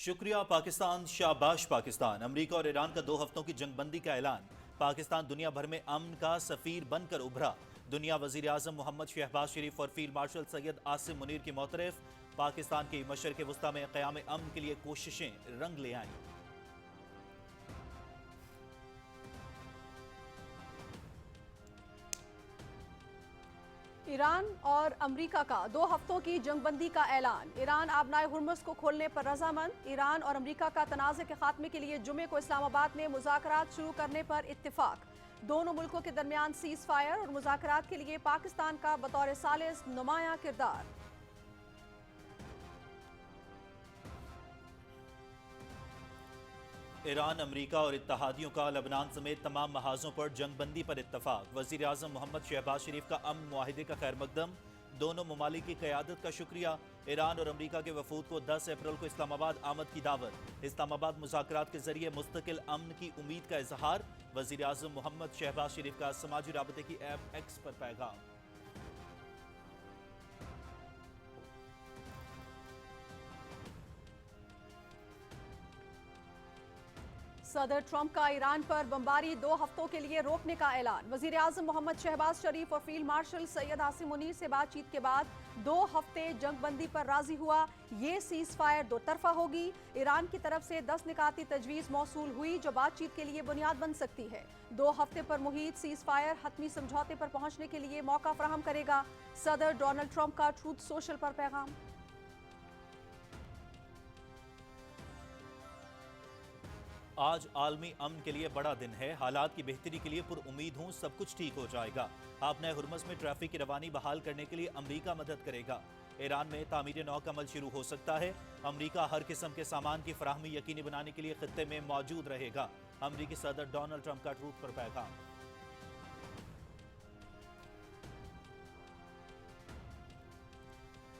شکریہ پاکستان، شاباش پاکستان۔ امریکہ اور ایران کا 2 ہفتوں کی جنگ بندی کا اعلان۔ پاکستان دنیا بھر میں امن کا سفیر بن کر ابھرا۔ دنیا وزیر اعظم محمد شہباز شریف اور فیلڈ مارشل سید عاصم منیر کی معترف۔ پاکستان کی مشرق وسطی میں قیام امن کے لیے کوششیں رنگ لے آئیں۔ ایران اور امریکہ کا 2 ہفتوں کی جنگ بندی کا اعلان۔ ایران آبنائے ہرمز کو کھولنے پر رضامند۔ ایران اور امریکہ کا تنازع کے خاتمے کے لیے جمعے کو اسلام آباد میں مذاکرات شروع کرنے پر اتفاق۔ دونوں ملکوں کے درمیان سیز فائر اور مذاکرات کے لیے پاکستان کا بطور ثالث نمایاں کردار۔ ایران، امریکہ اور اتحادیوں کا لبنان سمیت تمام محاذوں پر جنگ بندی پر اتفاق۔ وزیر اعظم محمد شہباز شریف کا امن معاہدے کا خیر مقدم۔ دونوں ممالک کی قیادت کا شکریہ۔ ایران اور امریکہ کے وفود کو 10 اپریل کو اسلام آباد آمد کی دعوت۔ اسلام آباد مذاکرات کے ذریعے مستقل امن کی امید کا اظہار۔ وزیر اعظم محمد شہباز شریف کا سماجی رابطے کی ایپ ایکس پر پیغام۔ صدر ٹرمپ کا ایران پر بمباری 2 ہفتوں کے لیے روکنے کا اعلان۔ وزیر اعظم محمد شہباز شریف اور فیلڈ مارشل سید عاصم منیر سے بات چیت کے بعد 2 ہفتے جنگ بندی پر راضی ہوا۔ یہ سیز فائر 2 طرفہ ہوگی۔ ایران کی طرف سے 10 نکاتی تجویز موصول ہوئی جو بات چیت کے لیے بنیاد بن سکتی ہے۔ 2 ہفتے پر محیط سیز فائر حتمی سمجھوتے پر پہنچنے کے لیے موقع فراہم کرے گا۔ صدر ڈونلڈ ٹرمپ کا ٹروتھ سوشل پر پیغام۔ آج عالمی امن کے لیے بڑا دن ہے۔ حالات کی بہتری کے لیے پر امید ہوں سب کچھ ٹھیک ہو جائے گا۔ آبنائے ہرمز میں ٹریفک کی روانی بحال کرنے کے لیے امریکہ مدد کرے گا۔ ایران میں تعمیر نو کا عمل شروع ہو سکتا ہے۔ امریکہ ہر قسم کے سامان کی فراہمی یقینی بنانے کے لیے خطے میں موجود رہے گا۔ امریکی صدر ڈونلڈ ٹرمپ کا ٹروتھ پر پیغام۔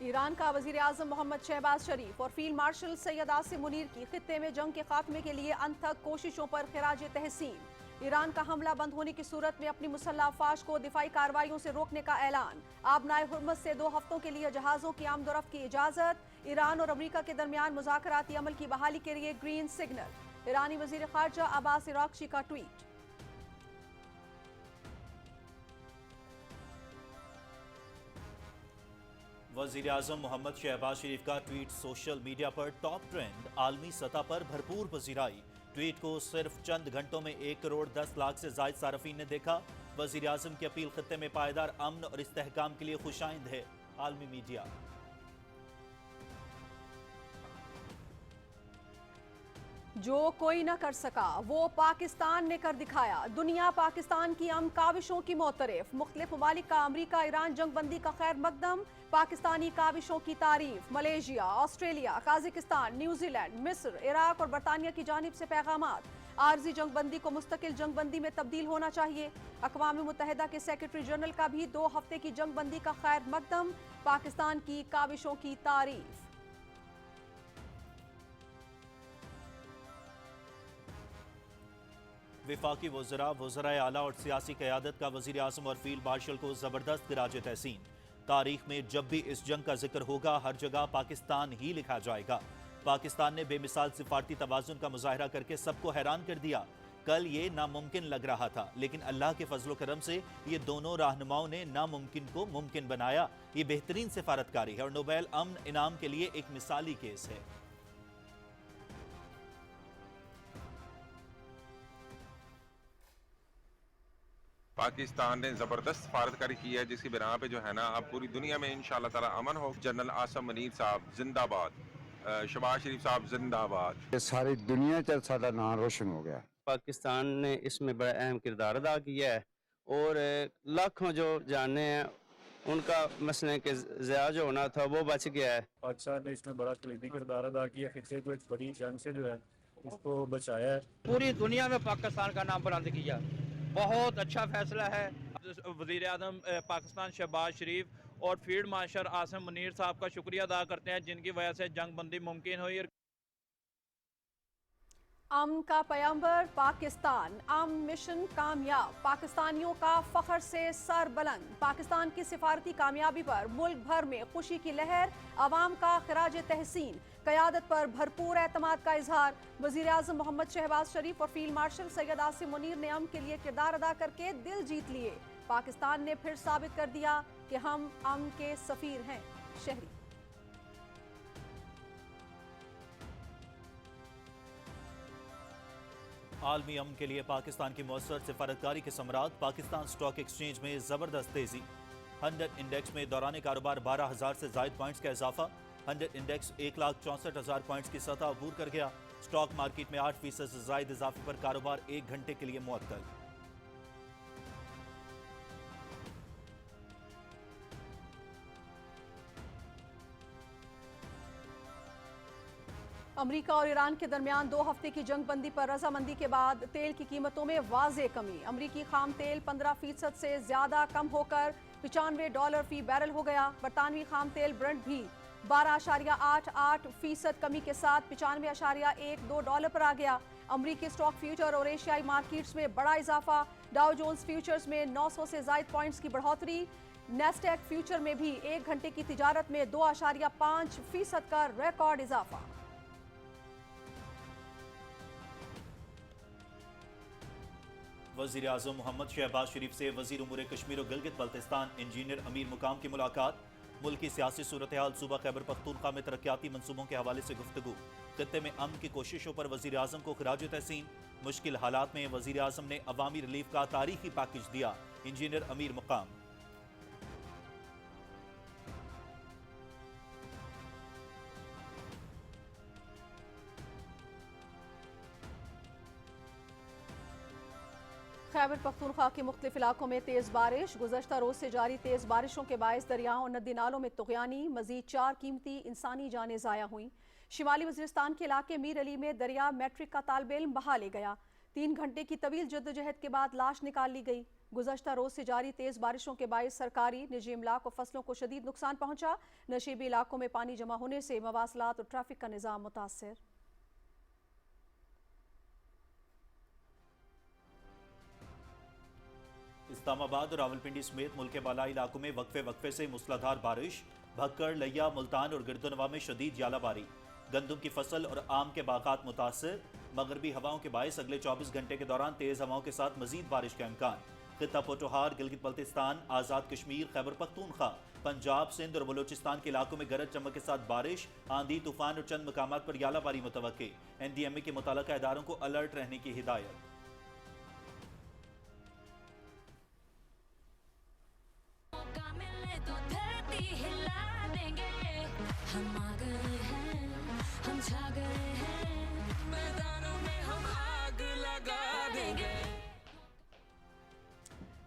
ایران کا وزیر اعظم محمد شہباز شریف اور فیلڈ مارشل سید عاصم منیر کی خطے میں جنگ کے خاتمے کے لیے انتھک کوششوں پر خراج تحسین۔ ایران کا حملہ بند ہونے کی صورت میں اپنی مسلح افواج کو دفاعی کارروائیوں سے روکنے کا اعلان۔ آبنائے ہرمز سے 2 ہفتوں کے لیے جہازوں کی آمد و رفت کی اجازت۔ ایران اور امریکہ کے درمیان مذاکراتی عمل کی بحالی کے لیے گرین سگنل۔ ایرانی وزیر خارجہ عباس عراقچی کا ٹویٹ۔ وزیر اعظم محمد شہباز شریف کا ٹویٹ سوشل میڈیا پر ٹاپ ٹرینڈ۔ عالمی سطح پر بھرپور پذیرائی۔ ٹویٹ کو صرف چند گھنٹوں میں 1 کروڑ 10 لاکھ سے زائد صارفین نے دیکھا۔ وزیر اعظم کی اپیل خطے میں پائیدار امن اور استحکام کے لیے خوش آئند ہے۔ عالمی میڈیا۔ جو کوئی نہ کر سکا وہ پاکستان نے کر دکھایا۔ دنیا پاکستان کی امن کاوشوں کی معترف۔ مختلف ممالک کا امریکہ ایران جنگ بندی کا خیر مقدم۔ پاکستانی کاوشوں کی تعریف۔ Malaysia, Australia, Kazakhstan, New Zealand, مصر، عراق اور برطانیہ کی جانب سے پیغامات۔ عارضی جنگ بندی کو مستقل جنگ بندی میں تبدیل ہونا چاہیے۔ اقوام متحدہ کے سیکرٹری جنرل کا بھی 2 ہفتے کی جنگ بندی کا خیر مقدم۔ پاکستان کی کاوشوں کی تعریف۔ وفاقی وزراء، وزرائے اعلیٰ اور سیاسی قیادت کا وزیر اعظم اور فیلڈ مارشل کو زبردست خراج تحسین۔ تاریخ میں جب بھی اس جنگ کا ذکر ہوگا ہر جگہ پاکستان ہی لکھا جائے گا۔ پاکستان نے بے مثال سفارتی توازن کا مظاہرہ کر کے سب کو حیران کر دیا۔ کل یہ ناممکن لگ رہا تھا لیکن اللہ کے فضل و کرم سے یہ دونوں رہنماؤں نے ناممکن کو ممکن بنایا۔ یہ بہترین سفارتکاری ہے اور نوبیل امن انعام کے لیے ایک مثالی کیس ہے۔ پاکستان نے زبردست سفارتکاری کی ہے جس کی بنا پہ جو ہے نا اب پوری دنیا میں انشاءاللہ تعالی امن ہو۔ جنرل عاصم منیر صاحب زندہ باد، شہباز شریف صاحب زندہ باد۔ ساری دنیا چ سارا نام روشن ہو گیا۔ پاکستان نے اس میں بڑا اہم کردار ادا کیا ہے اور لاکھوں جو جانے ہیں ان کا مسئلہ کے ضیاع جو ہونا تھا وہ بچ گیا ہے۔ پاکستان نے اس میں بڑا کلیدی کردار ادا کیا، خطے کو ایک بڑی جنگ سے جو ہے اس کو بچایا ہے۔ پوری دنیا میں پاکستان کا نام بلند کیا، بہت اچھا فیصلہ ہے۔ وزیر اعظم پاکستان شہباز شریف اور فیلڈ مارشل عاصم منیر صاحب کا شکریہ ادا کرتے ہیں جن کی وجہ سے جنگ بندی ممکن ہوئی۔ امن کا پیغمبر پاکستان، امن مشن کامیاب، پاکستانیوں کا فخر سے سر بلند، پاکستان کی سفارتی کامیابی پر ملک بھر میں خوشی کی لہر، عوام کا خراج تحسین، قیادت پر بھرپور اعتماد کا اظہار، وزیر اعظم محمد شہباز شریف اور فیلڈ مارشل سید عاصم منیر نے امن کے لیے کردار ادا کر کے دل جیت لیے، پاکستان نے پھر ثابت کر دیا کہ ہم امن کے سفیر ہیں، شہری۔ عالمی امن کے لیے پاکستان کی مؤثر سفارتکاری کے ثمرات، پاکستان سٹاک ایکسچینج میں زبردست تیزی، 100 انڈیکس میں دوران کاروبار 12,000 سے زائد پوائنٹس کا اضافہ، 100 انڈیکس 1,64,000 پوائنٹس کی سطح عبور کر گیا، سٹاک مارکیٹ میں 8% سے زائد اضافے پر کاروبار 1 گھنٹے کے لیے معطل۔ امریکہ اور ایران کے درمیان 2 ہفتے کی جنگ بندی پر رضامندی کے بعد تیل کی قیمتوں میں واضح کمی، امریکی خام تیل 15% سے زیادہ کم ہو کر $95 فی بیرل ہو گیا، برطانوی خام تیل برنٹ بھی 12.88% کمی کے ساتھ $95.12 پر آ گیا۔ امریکی سٹاک فیوچر اور ایشیائی مارکیٹس میں بڑا اضافہ، ڈاؤ جونز فیوچرز میں 900 سے زائد پوائنٹس کی بڑھوتری، نیسڈیک فیوچر میں بھی 1 گھنٹے کی تجارت میں 2.5% کا ریکارڈ اضافہ۔ وزیر اعظم محمد شہباز شریف سے وزیر امور کشمیر و گلگت بلتستان انجینئر امیر مقام کی ملاقات، ملکی سیاسی صورتحال صوبہ خیبر پختونخوا میں ترقیاتی منصوبوں کے حوالے سے گفتگو، خطے میں امن کی کوششوں پر وزیر اعظم کو خراج تحسین، مشکل حالات میں وزیر اعظم نے عوامی ریلیف کا تاریخی پیکج دیا، انجینئر امیر مقام۔ خیبر پختونخوا کے مختلف علاقوں میں تیز بارش، گزشتہ روز سے جاری تیز بارشوں کے باعث دریاؤں اور ندی نالوں میں طغیانی، مزید 4 قیمتی انسانی جانیں ضائع ہوئیں۔ شمالی وزیرستان کے علاقے میر علی میں دریا میٹرک کا طالب علم بہا لے گیا، 3 گھنٹے کی طویل جدوجہد کے بعد لاش نکال لی گئی۔ گزشتہ روز سے جاری تیز بارشوں کے باعث سرکاری نجی املاک و فصلوں کو شدید نقصان پہنچا، نشیبی علاقوں میں پانی جمع ہونے سے مواصلات اور ٹریفک کا نظام متاثر۔ اسلام آباد اور راولپنڈی سمیت ملک کے بالائی علاقوں میں وقفے سے موسلادھار بارش، بھکڑ، لیا، ملتان اور گردنواں میں شدید ژالہ باری، گندم کی فصل اور آم کے باغات متاثر، مغربی ہواؤں کے باعث اگلے 24 گھنٹے کے دوران تیز ہواؤں کے ساتھ مزید بارش کا امکان۔ خطہ پوٹوہار، گلگت بلتستان، آزاد کشمیر، خیبر پختونخوا، پنجاب، سندھ اور بلوچستان کے علاقوں میں گرج چمک کے ساتھ بارش، آندھی، طوفان اور چند مقامات پر ژالہ باری متوقع، NDMA کے متعلقہ اداروں کو الرٹ رہنے کی ہدایت۔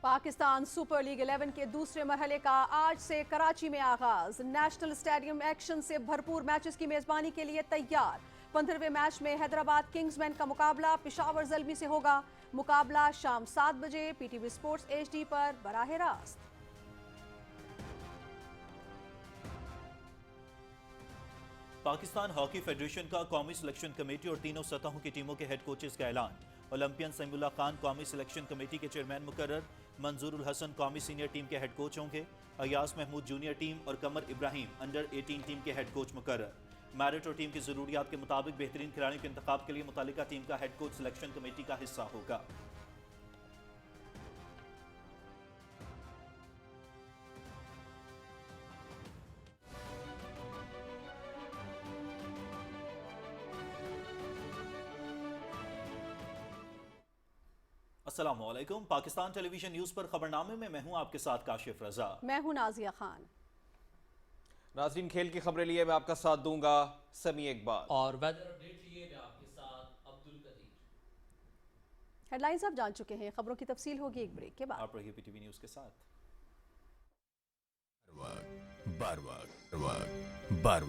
پاکستان سپر لیگ 11 کے دوسرے مرحلے کا آج سے کراچی میں آغاز، نیشنل اسٹیڈیم ایکشن سے بھرپور میچز کی میزبانی کے لیے تیار۔ 15ویں میچ میں حیدرآباد کنگز مین کا مقابلہ پشاور زلمی سے ہوگا، مقابلہ شام 7 بجے PTV سپورٹس HD پر براہ راست۔ پاکستان ہاکی فیڈریشن کا قومی سلیکشن کمیٹی اور تینوں سطحوں کی ٹیموں کے ہیڈ کوچز کا اعلان، اولمپئن سمیع اللہ خان قومی سلیکشن کمیٹی کے چیئرمین مقرر، منظور الحسن قومی سینئر ٹیم کے ہیڈ کوچ ہوں گے، ایاز محمود جونیئر ٹیم اور قمر ابراہیم انڈر 18 ٹیم کے ہیڈ کوچ مقرر۔ میرٹ اور ٹیم کی ضروریات کے مطابق بہترین کھلاڑیوں کے انتخاب کے لیے متعلقہ ٹیم کا ہیڈ کوچ سلیکشن کمیٹی کا حصہ ہوگا۔ السلام علیکم، پاکستان ٹیلی ویژن نیوز پر خبرنامے میں میں ہوں آپ کے ساتھ کاشف رضا۔ میں ہوں نازیہ خان۔ ناظرین، کھیل کی خبریں لیے میں آپ کا ساتھ دوں گا سمیع اقبال، اور ویدر اپڈیٹ لیے میں آپ کے ساتھ عبدالقدیر۔ ہیڈ لائنز آپ جان چکے ہیں، خبروں کی تفصیل ہوگی ایک بریک کے بعد۔ آپ رہیے PTV نیوز کے ساتھ۔ بار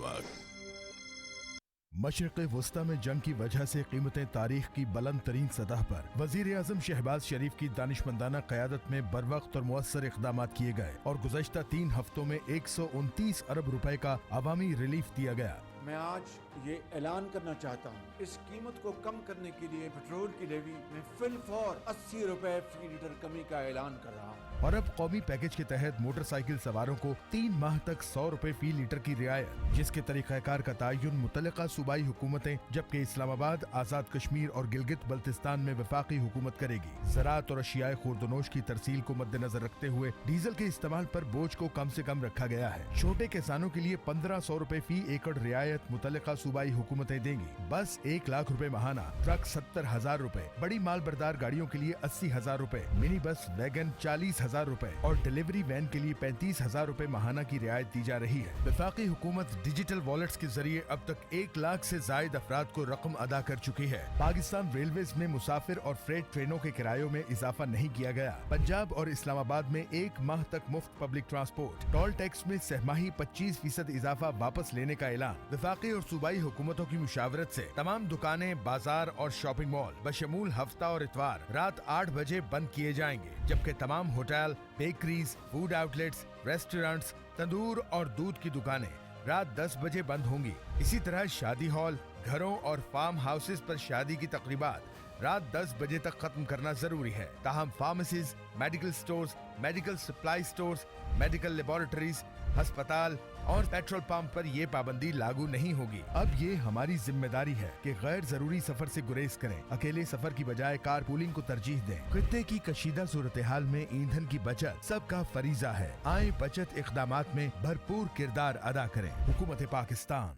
مشرق وسطی میں جنگ کی وجہ سے قیمتیں تاریخ کی بلند ترین سطح پر، وزیر اعظم شہباز شریف کی دانشمندانہ قیادت میں بروقت اور مؤثر اقدامات کیے گئے اور گزشتہ 3 ہفتوں میں 129 ارب روپے کا عوامی ریلیف دیا گیا۔ میں آج یہ اعلان کرنا چاہتا ہوں، اس قیمت کو کم کرنے کے لیے پیٹرول کی لیوی میں فی الفور 80 روپے فی لیٹر کمی کا اعلان کر رہا ہوں۔ اور اب قومی پیکج کے تحت موٹر سائیکل سواروں کو 3 ماہ تک 100 روپے فی لیٹر کی رعایت، جس کے طریقہ کار کا تعین متعلقہ صوبائی حکومتیں جبکہ اسلام آباد، آزاد کشمیر اور گلگت بلتستان میں وفاقی حکومت کرے گی۔ زراعت اور اشیاء خوردونوش کی ترسیل کو مد نظر رکھتے ہوئے ڈیزل کے استعمال پر بوجھ کو کم سے کم رکھا گیا ہے۔ چھوٹے کسانوں کے لیے 1500 روپے فی ایکڑ رعایت متعلقہ صوبائی حکومتیں دیں گی۔ بس 1 لاکھ روپے ماہانہ، ٹرک 70,000 روپے، بڑی مال بردار گاڑیوں کے لیے 80,000 روپے، منی بس ویگن 40,000 روپے اور ڈیلیوری وین کے لیے 35,000 روپے ماہانہ کی رعایت دی جا رہی ہے۔ وفاقی حکومت ڈیجیٹل والیٹس کے ذریعے اب تک 1 لاکھ سے زائد افراد کو رقم ادا کر چکی ہے۔ پاکستان ریلویز میں مسافر اور فریٹ ٹرینوں کے کرایوں میں اضافہ نہیں کیا گیا۔ پنجاب اور اسلام آباد میں 1 ماہ تک مفت پبلک ٹرانسپورٹ۔ ٹول ٹیکس میں سہماہی 25% اضافہ واپس لینے کا اعلان۔ وفاقی اور صوبائی حکومتوں کی مشاورت سے تمام دکانیں، بازار اور شاپنگ مال بشمول ہفتہ اور اتوار رات 8 بجے بند کیے جائیں گے، جبکہ تمام hotel, bakeries, food outlets, restaurants, تندور اور دودھ کی دکانیں رات 10 بجے بند ہوں گی۔ اسی طرح شادی ہال، گھروں اور فارم ہاؤسز پر شادی کی تقریبات رات 10 بجے تک ختم کرنا ضروری ہے۔ تاہم pharmacies, medical stores, medical supply stores, medical laboratories, ہسپتال اور پیٹرول پمپ پر یہ پابندی لاگو نہیں ہوگی۔ اب یہ ہماری ذمہ داری ہے کہ غیر ضروری سفر سے گریز کریں، اکیلے سفر کی بجائے کار پولنگ کو ترجیح دیں۔ خطے کی کشیدہ صورتحال میں ایندھن کی بچت سب کا فریضہ ہے۔ آئیں بچت اقدامات میں بھرپور کردار ادا کریں۔ حکومت پاکستان۔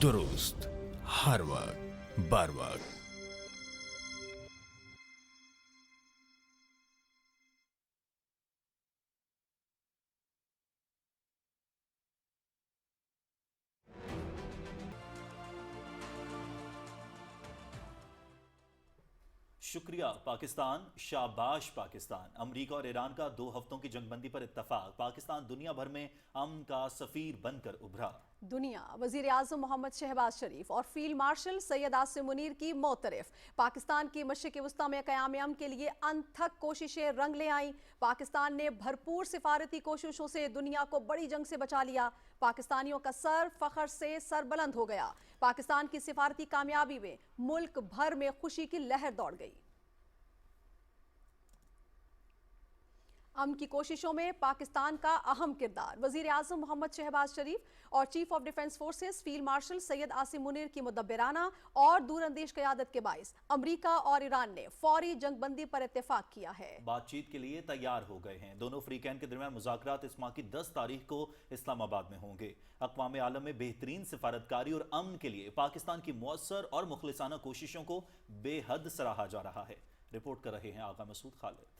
درست، ہر وقت، بر وقت۔ شکریہ پاکستان، شاباش پاکستان۔ امریکہ اور ایران کا 2 ہفتوں کی جنگ بندی پر اتفاق، پاکستان دنیا بھر میں امن کا سفیر بن کر ابھرا۔ دنیا وزیر اعظم محمد شہباز شریف اور فیلڈ مارشل سید عاصم منیر کی موترف۔ پاکستان کی مشرق وسطی میں قیام امن کے لیے انتھک کوششیں رنگ لے آئیں۔ پاکستان نے بھرپور سفارتی کوششوں سے دنیا کو بڑی جنگ سے بچا لیا۔ پاکستانیوں کا سر فخر سے سر بلند ہو گیا۔ پاکستان کی سفارتی کامیابی میں ملک بھر میں خوشی کی لہر دوڑ گئی۔ امن کی کوششوں میں پاکستان کا اہم کردار۔ وزیر اعظم محمد شہباز شریف اور chief of defence forces field marshal Syed Asim Munir کی مدبرانہ اور دور اندیش قیادت کے باعث امریکہ اور ایران نے فوری جنگ بندی پر اتفاق کیا ہے۔ بات چیت کے لیے تیار ہو گئے ہیں۔ دونوں فریقین کے درمیان مذاکرات اس ماہ کی 10 تاریخ کو اسلام آباد میں ہوں گے۔ اقوام عالم میں بہترین سفارتکاری اور امن کے لیے پاکستان کی مؤثر اور مخلصانہ کوششوں کو بے حد سراہا جا رہا ہے۔ رپورٹ کر رہے ہیں آغا مسعود خالد۔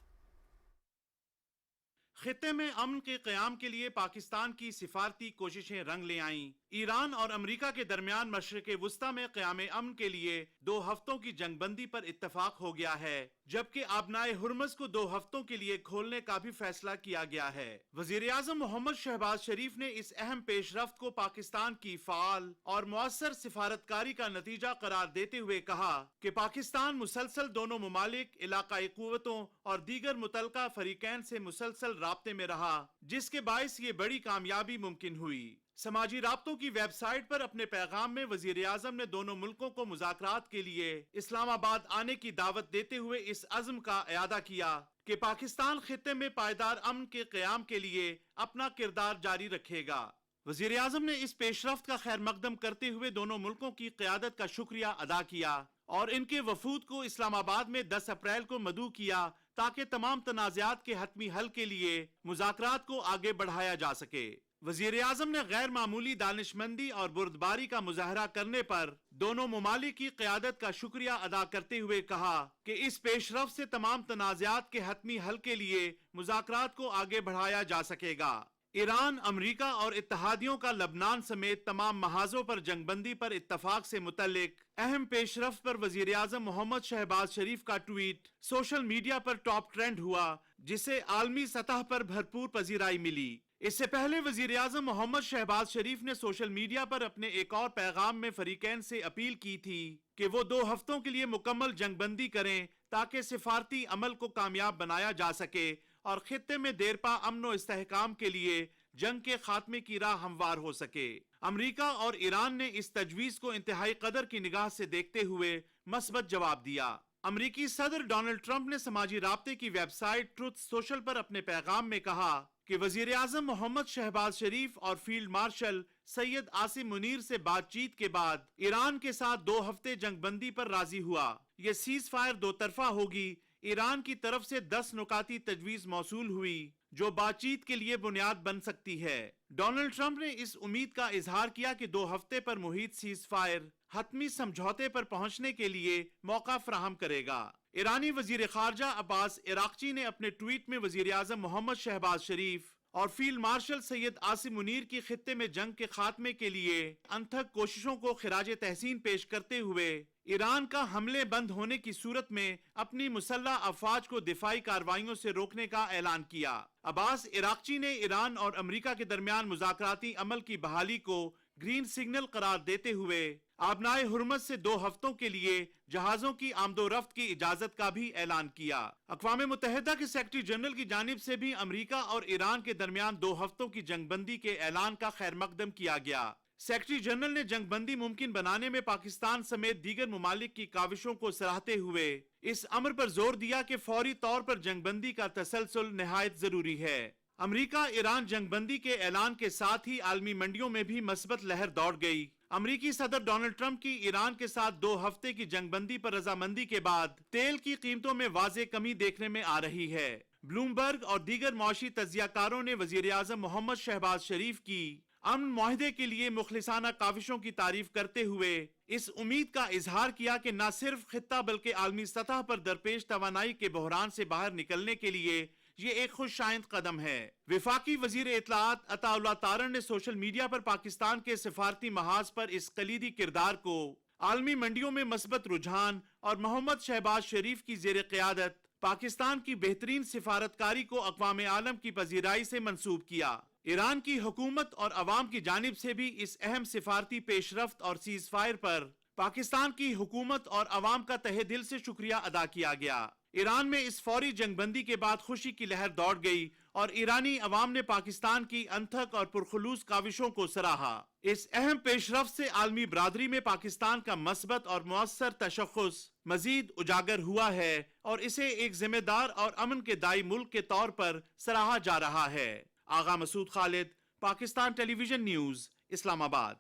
خطے میں امن کے قیام کے لیے پاکستان کی سفارتی کوششیں رنگ لے آئیں۔ ایران اور امریکہ کے درمیان مشرق وسطی میں قیام امن کے لیے 2 ہفتوں کی جنگ بندی پر اتفاق ہو گیا ہے، جبکہ آبنائے ہرمز کو 2 ہفتوں کے لیے کھولنے کا بھی فیصلہ کیا گیا ہے۔ وزیر اعظم محمد شہباز شریف نے اس اہم پیش رفت کو پاکستان کی فعال اور مؤثر سفارتکاری کا نتیجہ قرار دیتے ہوئے کہا کہ پاکستان مسلسل دونوں ممالک، علاقائی قوتوں اور دیگر متعلقہ فریقین سے مسلسل رابطے میں رہا، جس کے باعث یہ بڑی کامیابی ممکن ہوئی۔ سماجی رابطوں کی ویب سائٹ پر اپنے پیغام میں وزیر اعظم نے دونوں ملکوں کو مذاکرات کے لیے اسلام آباد آنے کی دعوت دیتے ہوئے اس عزم کا اعادہ کیا کہ پاکستان خطے میں پائیدار امن کے قیام کے لیے اپنا کردار جاری رکھے گا۔ وزیر اعظم نے اس پیش رفت کا خیر مقدم کرتے ہوئے دونوں ملکوں کی قیادت کا شکریہ ادا کیا اور ان کے وفود کو اسلام آباد میں 10 اپریل کو مدعو کیا تاکہ تمام تنازعات کے حتمی حل کے لیے مذاکرات کو آگے بڑھایا جا سکے۔ وزیر اعظم نے غیر معمولی دانشمندی اور بردباری کا مظاہرہ کرنے پر دونوں ممالک کی قیادت کا شکریہ ادا کرتے ہوئے کہا کہ اس پیش رفت سے تمام تنازعات کے حتمی حل کے لیے مذاکرات کو آگے بڑھایا جا سکے گا۔ ایران، امریکہ اور اتحادیوں کا لبنان سمیت تمام محاذوں پر جنگ بندی پر اتفاق سے متعلق اہم پیش رفت پر وزیر اعظم محمد شہباز شریف کا ٹویٹ سوشل میڈیا پر ٹاپ ٹرینڈ ہوا، جسے عالمی سطح پر بھرپور پذیرائی ملی۔ اس سے پہلے وزیر اعظم محمد شہباز شریف نے سوشل میڈیا پر اپنے ایک اور پیغام میں فریقین سے اپیل کی تھی کہ وہ 2 ہفتوں کے لیے مکمل جنگ بندی کریں تاکہ سفارتی عمل کو کامیاب بنایا جا سکے اور خطے میں دیرپا امن و استحکام کے لیے जंग के खात्मे की राह हमवार हो सके। अमेरिका और ईरान ने इस तजवीज को इंतहाई कदर की निगाह से देखते हुए मस्बत जवाब दिया। अमेरिकी सदर डोनाल्ड ट्रंप ने समाजी राब्ते की वेबसाइट ट्रुथ सोशल पर अपने पैगाम में कहा कि वजीर आजम मोहम्मद शहबाज शरीफ और फील्ड मार्शल सैयद आसिम मुनीर से बातचीत के बाद ईरान के साथ 2 हफ्ते जंगबंदी पर राजी हुआ। ये सीज फायर 2 तरफा होगी। ईरान की तरफ से 10 नुकाती तजवीज मौसूल हुई जो बातचीत के लिए बुनियाद बन सकती है। डोनाल्ड ट्रंप ने इस उम्मीद का इजहार किया कि 2 हफ्ते पर मुहित सीज फायर हतमी समझौते पर पहुंचने के लिए मौका फराहम करेगा। ईरानी वजीर खारजा अब्बास इराक्ची ने अपने ट्वीट में वजीर आजम मोहम्मद शहबाज शरीफ और फील्ड मार्शल सैयद आसिम मुनीर की खित्ते में जंग के खात्मे के लिए अनथक कोशिशों को खिराज तहसीन पेश करते हुए ईरान का हमले बंद होने की सूरत में अपनी मुसल्लह अफवाज को दिफाई कार्रवाइयों से रोकने का ऐलान किया। अब्बास इराक्ची ने ईरान और अमेरिका के दरमियान मुज़ाकराती अमल की बहाली को ग्रीन सिग्नल करार देते हुए आबनाए हुर्मत से 2 हफ्तों के लिए जहाजों की आमदोरफ्त की इजाजत का भी ऐलान किया। अक़वाम मुत्तहिदा के सेक्रेटरी जनरल की जानिब से भी अमेरिका और ईरान के दरमियान 2 हफ्तों की जंगबंदी के ऐलान का खैर मकदम किया गया। सेक्रेटरी जनरल ने जंगबंदी मुमकिन बनाने में पाकिस्तान समेत दीगर मुमालिक की काविशों को सराहते हुए इस अमर पर जोर दिया कि फौरी तौर पर जंगबंदी का तसलसल निहायत जरूरी है। अमेरिका ईरान जंगबंदी के ऐलान के साथ ही आलमी मंडियों में भी मस्बत लहर दौड़ गई। अमेरिकी सदर डोनाल्ड ट्रंप की ईरान के साथ 2 हफ्ते की जंगबंदी पर रजामंदी के बाद तेल की कीमतों में वाज़े कमी देखने में आ रही है। ब्लूमबर्ग और दीगर मौशी तज्जियाकारों ने वजीर आजम मोहम्मद शहबाज शरीफ की अमन मुआहदे के लिए मुखलिसाना काविशों की तारीफ करते हुए इस उम्मीद का इजहार किया कि न सिर्फ खित्ता बल्कि आलमी सतह पर दरपेश तवानाई के बहरान से बाहर निकलने के लिए ये एक खुशाइंद कदम है। विफाकी वजीर इत्तलाआत अताउल्लाह तारन ने सोशल मीडिया पर पाकिस्तान के सिफारती महाज पर इस कलीदी किरदार को आलमी मंडियों में मस्बत रुझान और मोहम्मद शहबाज शरीफ की जेर क़यादत पाकिस्तान की बेहतरीन सिफारतकारी को अक़वाम आलम की पजीराई से मंसूब किया। ईरान की हुकूमत और अवाम की जानिब से भी इस अहम सिफारती पेशरफ्त और सीज फायर पर पाकिस्तान की हुकूमत और अवाम का तहे दिल से शुक्रिया अदा किया गया। ईरान में इस फौरी जंगबंदी के बाद खुशी की लहर दौड़ गई और ईरानी अवाम ने पाकिस्तान की अनथक और पुरखुलूस काविशों को सराहा। इस अहम पेशरफ्त से आलमी बरादरी में पाकिस्तान का मस्बत और मुअस्सर तशख़्ख़ुस मजीद उजागर हुआ है और इसे एक जिम्मेदार और अमन के दाई मुल्क के तौर पर सराहा जा रहा है। आगा मसूद खालिद, पाकिस्तान टेलीविजन न्यूज़, इस्लामाबाद।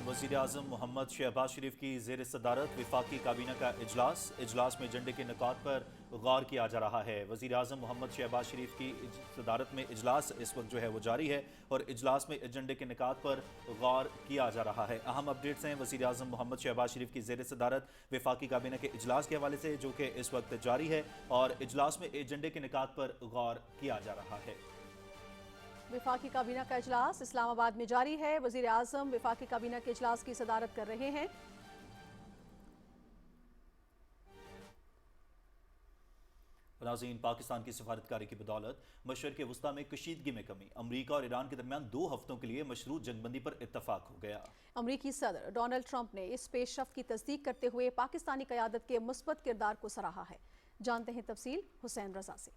वज़ीर आज़म मोहम्मद शहबाज शरीफ की ज़ेर सदारत विफाकी काबीना का इजलास में एजेंडे के निकात पर गौर किया जा रहा है। वज़ीर आज़म मोहम्मद शहबाज शरीफ की सदारत में इजलास इस वक्त जो है वो जारी है और इजलास में एजेंडे के निकात पर गौर किया जा रहा है। अहम अपडेट्स हैं वज़ीर आज़म मोहम्मद शहबाज शरीफ की ज़ेर सदारत विफाकी काबीना के इजलास के हवाले से जो कि इस वक्त जारी है और इजलास में एजेंडे के निकात पर गौर किया जा रहा है। विफाकी काबीना का इजलास इस्लामाबाद में जारी है। वजीर आजम विफाकी काबीना के इजलास की सदारत कर रहे हैं। नाज़रीन, पाकिस्तान की सिफारतकारी की बदौलत मशरिक़ वस्ता में कशीदगी में कमी, अमरीका और ईरान के दरमियान 2 हफ्तों के लिए मशरूत जंगबंदी पर इत्तफाक हो गया। अमरीकी सदर डोनाल्ड ट्रंप ने इस पेशरफ्त की तस्दीक करते हुए पाकिस्तानी क़यादत के मुस्बत किरदार को सराहा है। जानते हैं तफसील हुसैन रजा से।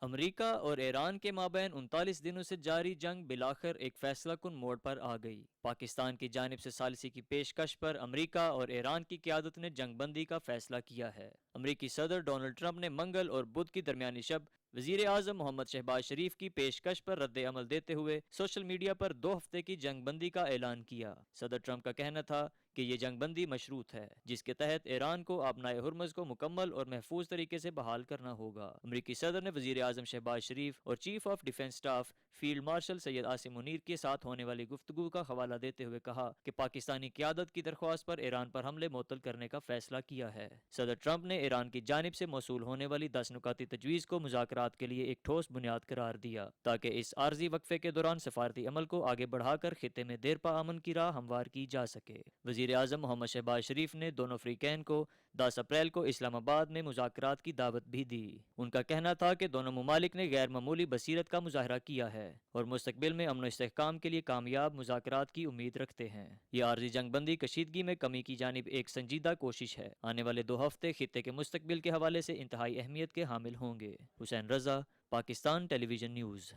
अमेरिका और ईरान के माबैन 39 दिनों से जारी जंग बिलाखिर एक फैसला कुन मोड़ पर आ गई। पाकिस्तान की जानिब से सालिसी की पेशकश पर अमेरिका और ईरान की क़यादत ने जंगबंदी का फैसला किया है। अमेरिकी सदर डोनाल्ड ट्रंप ने मंगल और बुध की दरमियानी शब वज़ीर आज़म मोहम्मद शहबाज शरीफ की पेशकश पर रद्द अमल देते हुए सोशल मीडिया पर 2 हफ्ते की जंगबंदी का ऐलान किया। सदर ट्रंप का कहना था कि ये जंगबंदी मशरूत है, जिसके तहत ईरान को आबनाए हुर्मुज़ को मुकम्मल और महफूज तरीके से बहाल करना होगा। अमरीकी सदर ने वज़ीर आज़म शहबाज शरीफ और chief of defence staff field marshal Syed Asim Munir के साथ होने वाली गुफ्तगू का हवाला देते हुए कहा कि पाकिस्तानी क़यादत की दरख्वास्त पर ईरान पर हमले मुअत्तल करने का फैसला किया है। सदर ट्रंप ने ईरान की जानिब से मौसूल होने वाली 10 नुकाती तजवीज़ को मुज़ाकरात के लिए एक ठोस बुनियाद करार दिया ताकि इस आर्जी वक्फे के दौरान सफारती अमल को आगे बढ़ाकर खित्ते में देर पा अमन की राह हमवार की जा सके। वज़ीर वज़ीर आज़म मोहम्मद शहबाज शरीफ ने दोनों फ्रीकैन को 10 अप्रैल को इस्लामाबाद में मुज़ाकरात की दावत भी दी। उनका कहना था कि दोनों ममालिक ने गैर मामूली बसीरत का मुजाहरा किया है और मुस्तकबिल में अमन इस्तेहकाम के लिए कामयाब मुज़ाकरात की उम्मीद रखते हैं। ये आर्जी जंगबंदी कशीदगी में कमी की जानिब एक संजीदा कोशिश है। आने वाले 2 हफ्ते खित्ते के मुस्तकबिल के हवाले से इंतहाई अहमियत के हामिल होंगे। हुसैन रज़ा, पाकिस्तान टेलीविजन न्यूज़।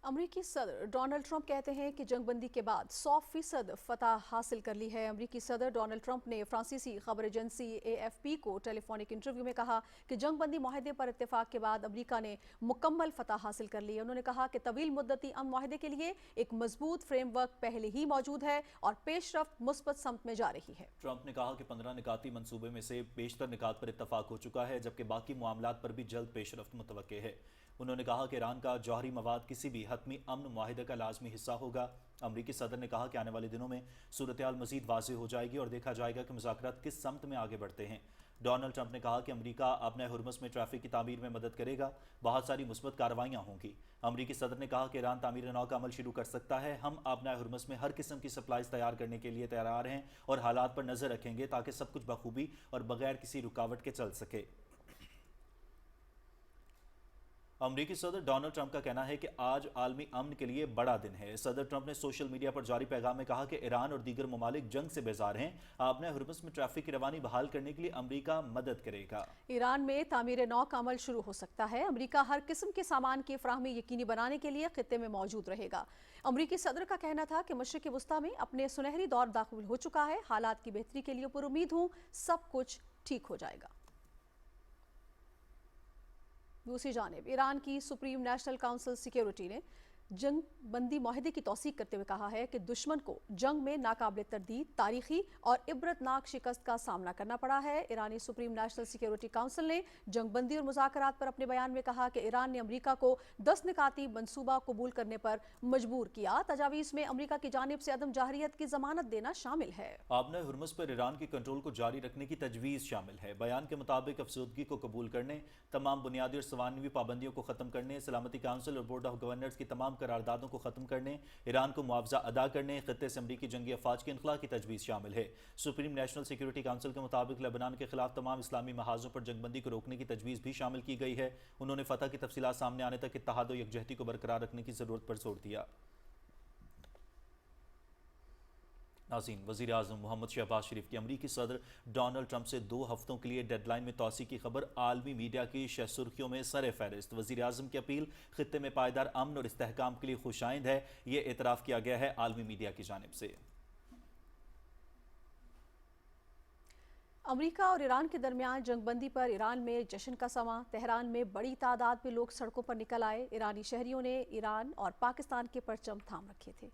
अमरीकी सदर डोनाल्ड ट्रंप कहते हैं कि जंगबंदी के बाद 100% फतह हासिल कर ली है। अमरीकी सदर डोनाल्ड ट्रंप ने फ्रांसीसी खबर एजेंसी AFP को टेलीफोनिक इंटरव्यू में कहा कि जंगबंदी माहदे पर इत्तेफाक के बाद अमरीका ने मुकम्मल फतह हासिल कर ली है। उन्होंने कहा कि तवील मुद्दती अमन माहदे के लिए एक मजबूत फ्रेमवर्क पहले ही मौजूद है और पेशरफ्त मुस्बत समत में जा रही है। ट्रंप ने कहा कि 15 निकाती मंसूबे में से बेशतर निकात पर इत्तफाक हो चुका है, जबकि बाकी मामलात पर भी जल्द पेशरफ्त मुतवक्के है। उन्होंने कहा कि ईरान का जौहरी मवाद किसी भी हतमी अमन मुआहिदे का लाजमी हिस्सा होगा। अमरीकी सदर ने कहा कि आने वाले दिनों में सूरत हाल मजीद वाज़ेह हो जाएगी और देखा जाएगा कि मुज़ाकरात किस समत में आगे बढ़ते हैं। डोनाल्ड ट्रंप ने कहा कि अमरीका अपने हुर्मस में ट्रैफिक की तामीर में मदद करेगा, बहुत सारी मुस्बत कार्रवाइयाँ होंगी। अमरीकी सदर ने कहा कि ईरान तामीर नौ का अमल शुरू कर सकता है। हम अपने हुर्मस में हर किस्म की सप्लाईज तैयार करने के लिए तैयार हैं और हालात पर नज़र रखेंगे ताकि सब कुछ बखूबी और बगैर किसी रुकावट के चल सके। अमरीकी सदर डोनाल्ड ट्रंप का कहना है कि आज आलमी अमन के लिए बड़ा दिन है। सदर ट्रंप ने सोशल मीडिया पर जारी पैगाम में कहा कि ईरान और दीगर ममालिक जंग से बेजार हैं। अपने हुर्मस में ट्रैफिक की रवानी बहाल करने के लिए अमरीका मदद करेगा। ईरान में तामीर नौ का अमल शुरू हो सकता है। अमरीका हर किस्म के सामान की फराहमी यकीनी बनाने के लिए खित्ते में मौजूद रहेगा। अमरीकी सदर का कहना था कि मशरिक़ वस्ता में अपने सुनहरी दौर दाखिल हो चुका है। हालात की बेहतरी के लिए पुरुम्मीद हूँ, सब कुछ ठीक हो जाएगा। दूसरी जानिब ईरान की सुप्रीम नेशनल काउंसिल सिक्योरिटी ने जंग बंदी माहदे की तौसीक करते हुए कहा है कि दुश्मन को जंग में नाकाबिल तरदीद तारीखी और इबरतनाक शिकस्त का सामना करना पड़ा है। ईरानी सुप्रीम नेशनल सिक्योरिटी काउंसिल ने जंग बंदी और मुज़ाकरात पर अपने बयान में कहा कि ईरान ने अमरीका को 10 निकाती मनसूबा कबूल करने पर मजबूर किया। तजावीज़ में अमरीका की जानिब से अदम जाहिरियत की जमानत देना शामिल है। आपने हुर्मस पर ईरान के कंट्रोल को जारी रखने की तजवीज़ शामिल है। बयान के मुताबिक अफसरदगी को कबूल करने, तमाम बुनियादी और सवानवी पाबंदियों को ख़त्म करने, सलामती काउंसिल और बोर्ड ऑफ गवर्नर्स की तमाम करारदादों को ख़त्म करने, ईरान को मुआवजा अदा करने, खत्ते से अमरीकी जंगी अफवाज के इनखला की तजवीज़ शामिल है। सुप्रीम नेशनल सिक्योरिटी काउंसिल के मुताबिक लेबनान के खिलाफ तमाम इस्लामी महाजों पर जंगबंदी को रोकने की तजवीज़ भी शामिल की गई है। उन्होंने फतह की तफसीलात सामने आने तक इत्तेहाद और यकजहती को बरकरार रखने की ज़रूरत पर जोर दिया। नाज़रीन, वज़ीर आज़म मोहम्मद शहबाज शरीफ की अमरीकी सदर डोनाल्ड ट्रंप से 2 हफ्तों के लिए डेडलाइन में तोसी की खबर आलमी मीडिया की शह सुर्खियों में सर फहरिस्त। वज़ीर आज़म की अपील खित्ते में पायदार अमन और इस्तेहकाम के लिए खुशाइंद है, ये एतराफ़ किया गया है आलमी मीडिया की जानिब से। अमरीका और ईरान के दरमियान जंगबंदी पर ईरान में जश्न का समा। तेहरान में बड़ी तादाद में लोग सड़कों पर निकल आए। ईरानी शहरियों ने ईरान और पाकिस्तान के परचम थाम रखे थे।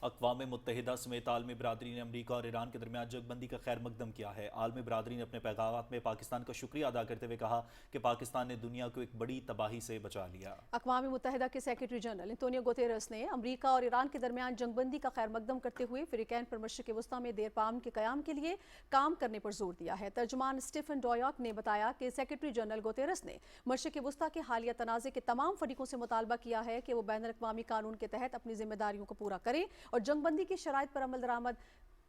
अक़वाम मुत्तहिदा समेत आलमी बरादरी ने अमरीका और ईरान के दरमियान जंगबंदी का खैर मकदम किया है। आलमी बरादरी ने अपने पैगाम में पाकिस्तान का शुक्रिया अदा करते हुए कहा कि पाकिस्तान ने दुनिया को एक बड़ी तबाही से बचा लिया। अक़वाम मुत्तहिदा के सेक्रेटरी जनरल एंटोनियो गुतेरेस ने अमरीका और ईरान के दरमियान जंगबंदी का खैर मकदम करते हुए फ़िलिपाइन पर मशरिक़ वस्ता में देरपा अमन के क़याम के लिए काम करने पर जोर दिया है। तर्जुमान स्टीफन डॉयक ने बताया कि सेक्रेटरी जनरल गुतेरेस ने मशरिक़ वस्ता के हालिया तनाज़े के तमाम फरीकों से मुतालबा किया है कि वो बैनुल अक़वामी कानून के तहत अपनी जिम्मेदारियों को पूरा करें और जंगबंदी की शराइत पर अमल दरामद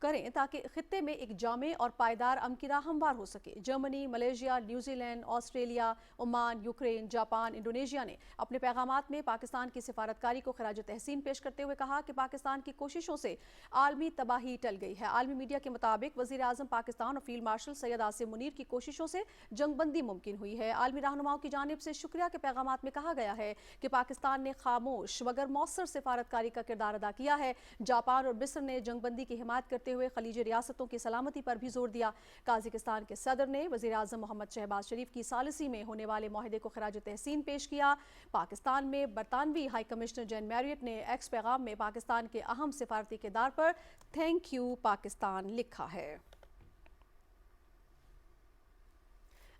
करें ताकि खित्ते में एक जामे और पायदार अमन की राह हमवार हो सके। Germany, Malaysia, New Zealand, Australia, Oman, Ukraine, Japan, Indonesia ने अपने पैगामात में पाकिस्तान की सिफारतकारी को खराज तहसीन पेश करते हुए कहा कि पाकिस्तान की कोशिशों से आलमी तबाही टल गई है। आलमी मीडिया के मुताबिक वज़ीर आज़म पाकिस्तान और फील्ड मार्शल सैयद आसिम मुनीर की कोशिशों से जंगबंदी मुमकिन हुई है। आलमी रहनुमाओं की जानिब से शुक्रिया के पैगामात में कहा गया है कि पाकिस्तान ने खामोश मगर मौसर सिफारतकारी का किरदार अदा किया है। जापान और मिस्र ने जंगबंदी की हिमायत करते हुए खलीजी रियासतों की सलामती पर भी जोर दिया। काज़ाकिस्तान के सदर ने वज़ीर आज़म मोहम्मद शहबाज शरीफ की सालिसी में होने वाले मुआहदे को खराज तहसीन पेश किया। पाकिस्तान में बरतानवी हाई कमिश्नर जैन मैरियट ने एक्स पैगाम में पाकिस्तान के अहम सिफारती किरदार पर थैंक यू पाकिस्तान लिखा है।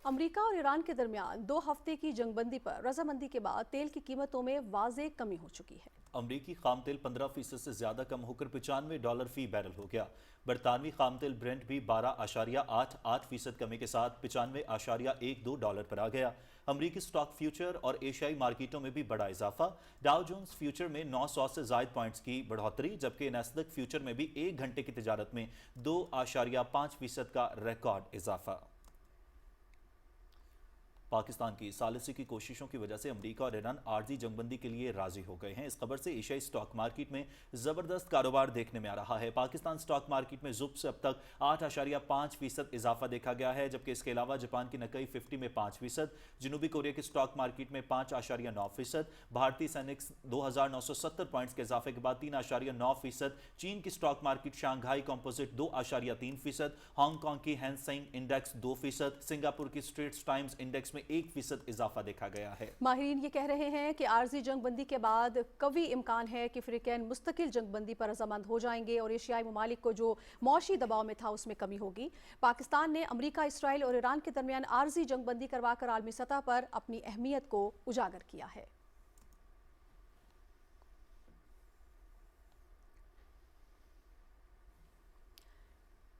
अमरीका और ईरान के दरमियान 2 हफ्ते की जंगबंदी पर रजामंदी के बाद तेल की कीमतों में वाज़ेह कमी हो चुकी है। अमरीकी खाम तेल 15% से ज्यादा कम होकर $95 फी बैरल हो गया। बरतानवी खाम तेल ब्रेंट भी 12.88% कमी के साथ $95.12 पर आ गया। अमरीकी स्टॉक फ्यूचर और एशियाई मार्केटों में भी बड़ा इजाफा। डाउ जोन्स फ्यूचर में 900 से ज्यादा पॉइंट्स की बढ़ोतरी, जबकि नैस्डैक फ्यूचर में भी 1 घंटे की तिजारत में 2.5% का रिकॉर्ड इजाफा। पाकिस्तान की सालिसी की कोशिशों की वजह से अमरीका और ईरान आर्जी जंगबंदी के लिए राजी हो गए हैं। इस खबर से एशियाई स्टॉक मार्केट में जबरदस्त कारोबार देखने में आ रहा है। पाकिस्तान स्टॉक मार्केट में जुब से अब तक 8.5% इजाफा देखा गया है, जबकि इसके अलावा जापान की नकई 50 में 5%, जनूबी कोरिया के स्टॉक मार्केट में 5.9%, भारतीय सेनेक्स 2970 पॉइंट्स के इजाफे के बाद 3.9%, चीन की stock market Shanghai composite 2.3%, Hong Kong की हैंसेंग इंडेक्स 2%, सिंगापुर की स्ट्रेट्स टाइम्स इंडेक्स में 1% इजाफा देखा गया है। माहिरीन ये कह रहे हैं कि आर्जी जंगबंदी के बाद कवी इम्कान है कि अफ्रीकन मुस्तकिल जंगबंदी पर रजामंद हो जाएंगे और एशियाई ममालिक को जो मौशी दबाव में था उसमें कमी होगी। पाकिस्तान ने अमरीका, इसराइल और ईरान के दरमियान आर्जी जंगबंदी करवाकर आलमी सतह पर अपनी अहमियत को उजागर किया है।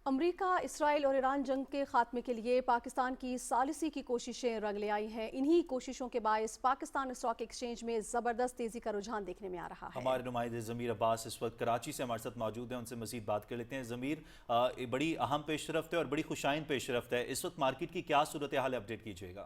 अमरीका, इसराइल और ईरान जंग के खात्मे के लिए पाकिस्तान की सालिसी की कोशिशें रंग ले आई हैं। इन्हीं कोशिशों के बायस पाकिस्तान स्टॉक एक्सचेंज में ज़बरदस्त तेज़ी का रुझान देखने में आ रहा है। हमारे नुमाइंदे ज़मीर अब्बास इस वक्त कराची से हमारे साथ मौजूद हैं, उनसे मज़ीद बात कर लेते हैं। ज़मीर, बड़ी अहम पेशरफ्त है और बड़ी खुशाइन पेशरफ्त है, इस वक्त मार्केट की क्या सूरत हाल है, अपडेट कीजिएगा।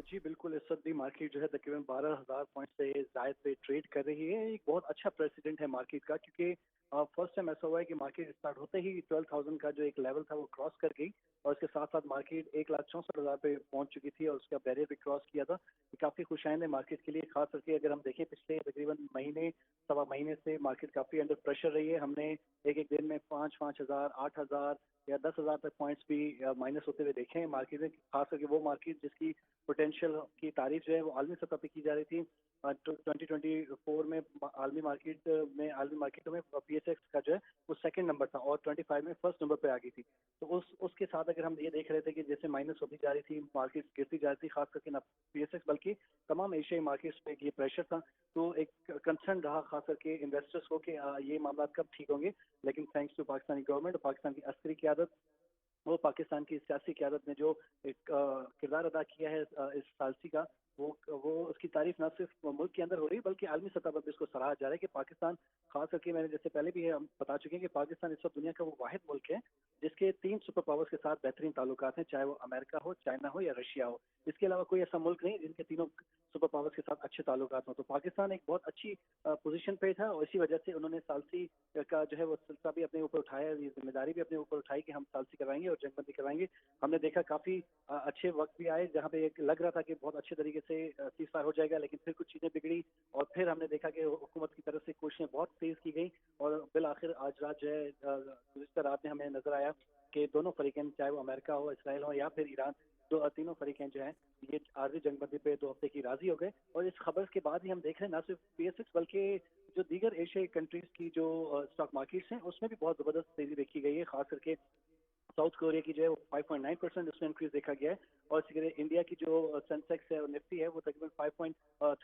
जी बिल्कुल, इस वक्त भी मार्केट जो है तकरीबन 12,000 पॉइंट से जायद पे ट्रेड कर रही है। एक बहुत अच्छा प्रेसिडेंट है मार्केट का, क्योंकि फर्स्ट टाइम ऐसा हुआ है कि मार्केट स्टार्ट होते ही 12,000 का जो एक लेवल था वो क्रॉस कर गई और इसके साथ साथ मार्केट 1,64,000 पे पहुंच चुकी थी और उसका बैरियर भी क्रॉस किया था। ये काफ़ी खुशाइन है मार्केट के लिए, खास करके अगर हम देखें पिछले तकरीबन महीने सवा महीने से मार्केट काफ़ी अंडर प्रेशर रही है। हमने एक दिन में 5,000, 8,000 या 10,000 तक पॉइंट्स भी माइनस होते हुए देखे हैं मार्केट में। खास करके वो मार्केट जिसकी पोटेंशियल की तारीफ जो है वो आलमी सतह पे की जा रही थी। 2024 में आलमी मार्केटों में PSX का जो है वो सेकंड नंबर था और 25 में फर्स्ट नंबर पे आ गई थी। तो उसके साथ अगर हम ये देख रहे थे कि जैसे माइनस होती जा रही थी, मार्केट गिरती जा रही थी, खास करके ना PSX बल्कि तमाम एशियाई मार्केट्स पे ये प्रेशर था। तो एक कंसर्न रहा खास करके इन्वेस्टर्स को कि ये मामला कब ठीक होंगे। लेकिन थैंक्स टू पाकिस्तानी गवर्नमेंट और पाकिस्तान की अस्करी क़यादत, वो पाकिस्तान की सियासी क़यादत ने जो एक किरदार अदा किया है इस सालसी का, वो उसकी तारीफ न सिर्फ मुल्क के अंदर हो रही बल्कि आलमी सतह पर भी इसको सराहा जा रहा है कि पाकिस्तान, खास करके मैंने जैसे पहले भी हम बता चुके हैं कि पाकिस्तान इस वक्त दुनिया का वो वाहिद मुल्क है जिसके 3 सुपर पावर्स के साथ बेहतरीन ताल्लुकात हैं, चाहे वो अमेरिका हो, चाइना हो या रशिया हो। इसके अलावा कोई ऐसा मुल्क नहीं जिनके तीनों सुपर पावर्स के साथ अच्छे ताल्लुकात हों। तो पाकिस्तान एक बहुत अच्छी पोजीशन पे था और इसी वजह से उन्होंने सालसी का जो है वो सिलसिला भी अपने ऊपर उठाया, ये जिम्मेदारी भी अपने ऊपर उठाई कि हम सालसी करवाएंगे और जंगबंदी करवाएंगे। हमने देखा काफ़ी अच्छे वक्त भी आए जहाँ पे एक लग रहा था कि बहुत अच्छे तरीके से सीज़फायर हो जाएगा, लेकिन फिर कुछ चीज़ें बिगड़ी और फिर हमने देखा कि हुकूमत की तरफ से कोशिशें बहुत तेज़ की गई और बिल आखिर आज रात जो है गुज़िश्ता रात में हमें नजर आया कि दोनों फरीकैन, चाहे वो अमेरिका हो, इसराइल हो या फिर ईरान, तीनों फरीकैन जो हैं ये आर्जी जंगबंदी पे 2 हफ्ते की राजी हो गए। और इस खबर के बाद ही हम देख रहे हैं न सिर्फ PSX बल्कि जो दीगर एशियाई कंट्रीज़ की जो स्टॉक मार्केट्स हैं उसमें भी बहुत ज़बरदस्त तेज़ी देखी गई है। खास करके साउथ कोरिया की जो है वो 5.9% उसमें इंक्रीज देखा गया है और इसी तरह इंडिया की जो सेंसेक्स है और निफ्टी है वो तकरीबन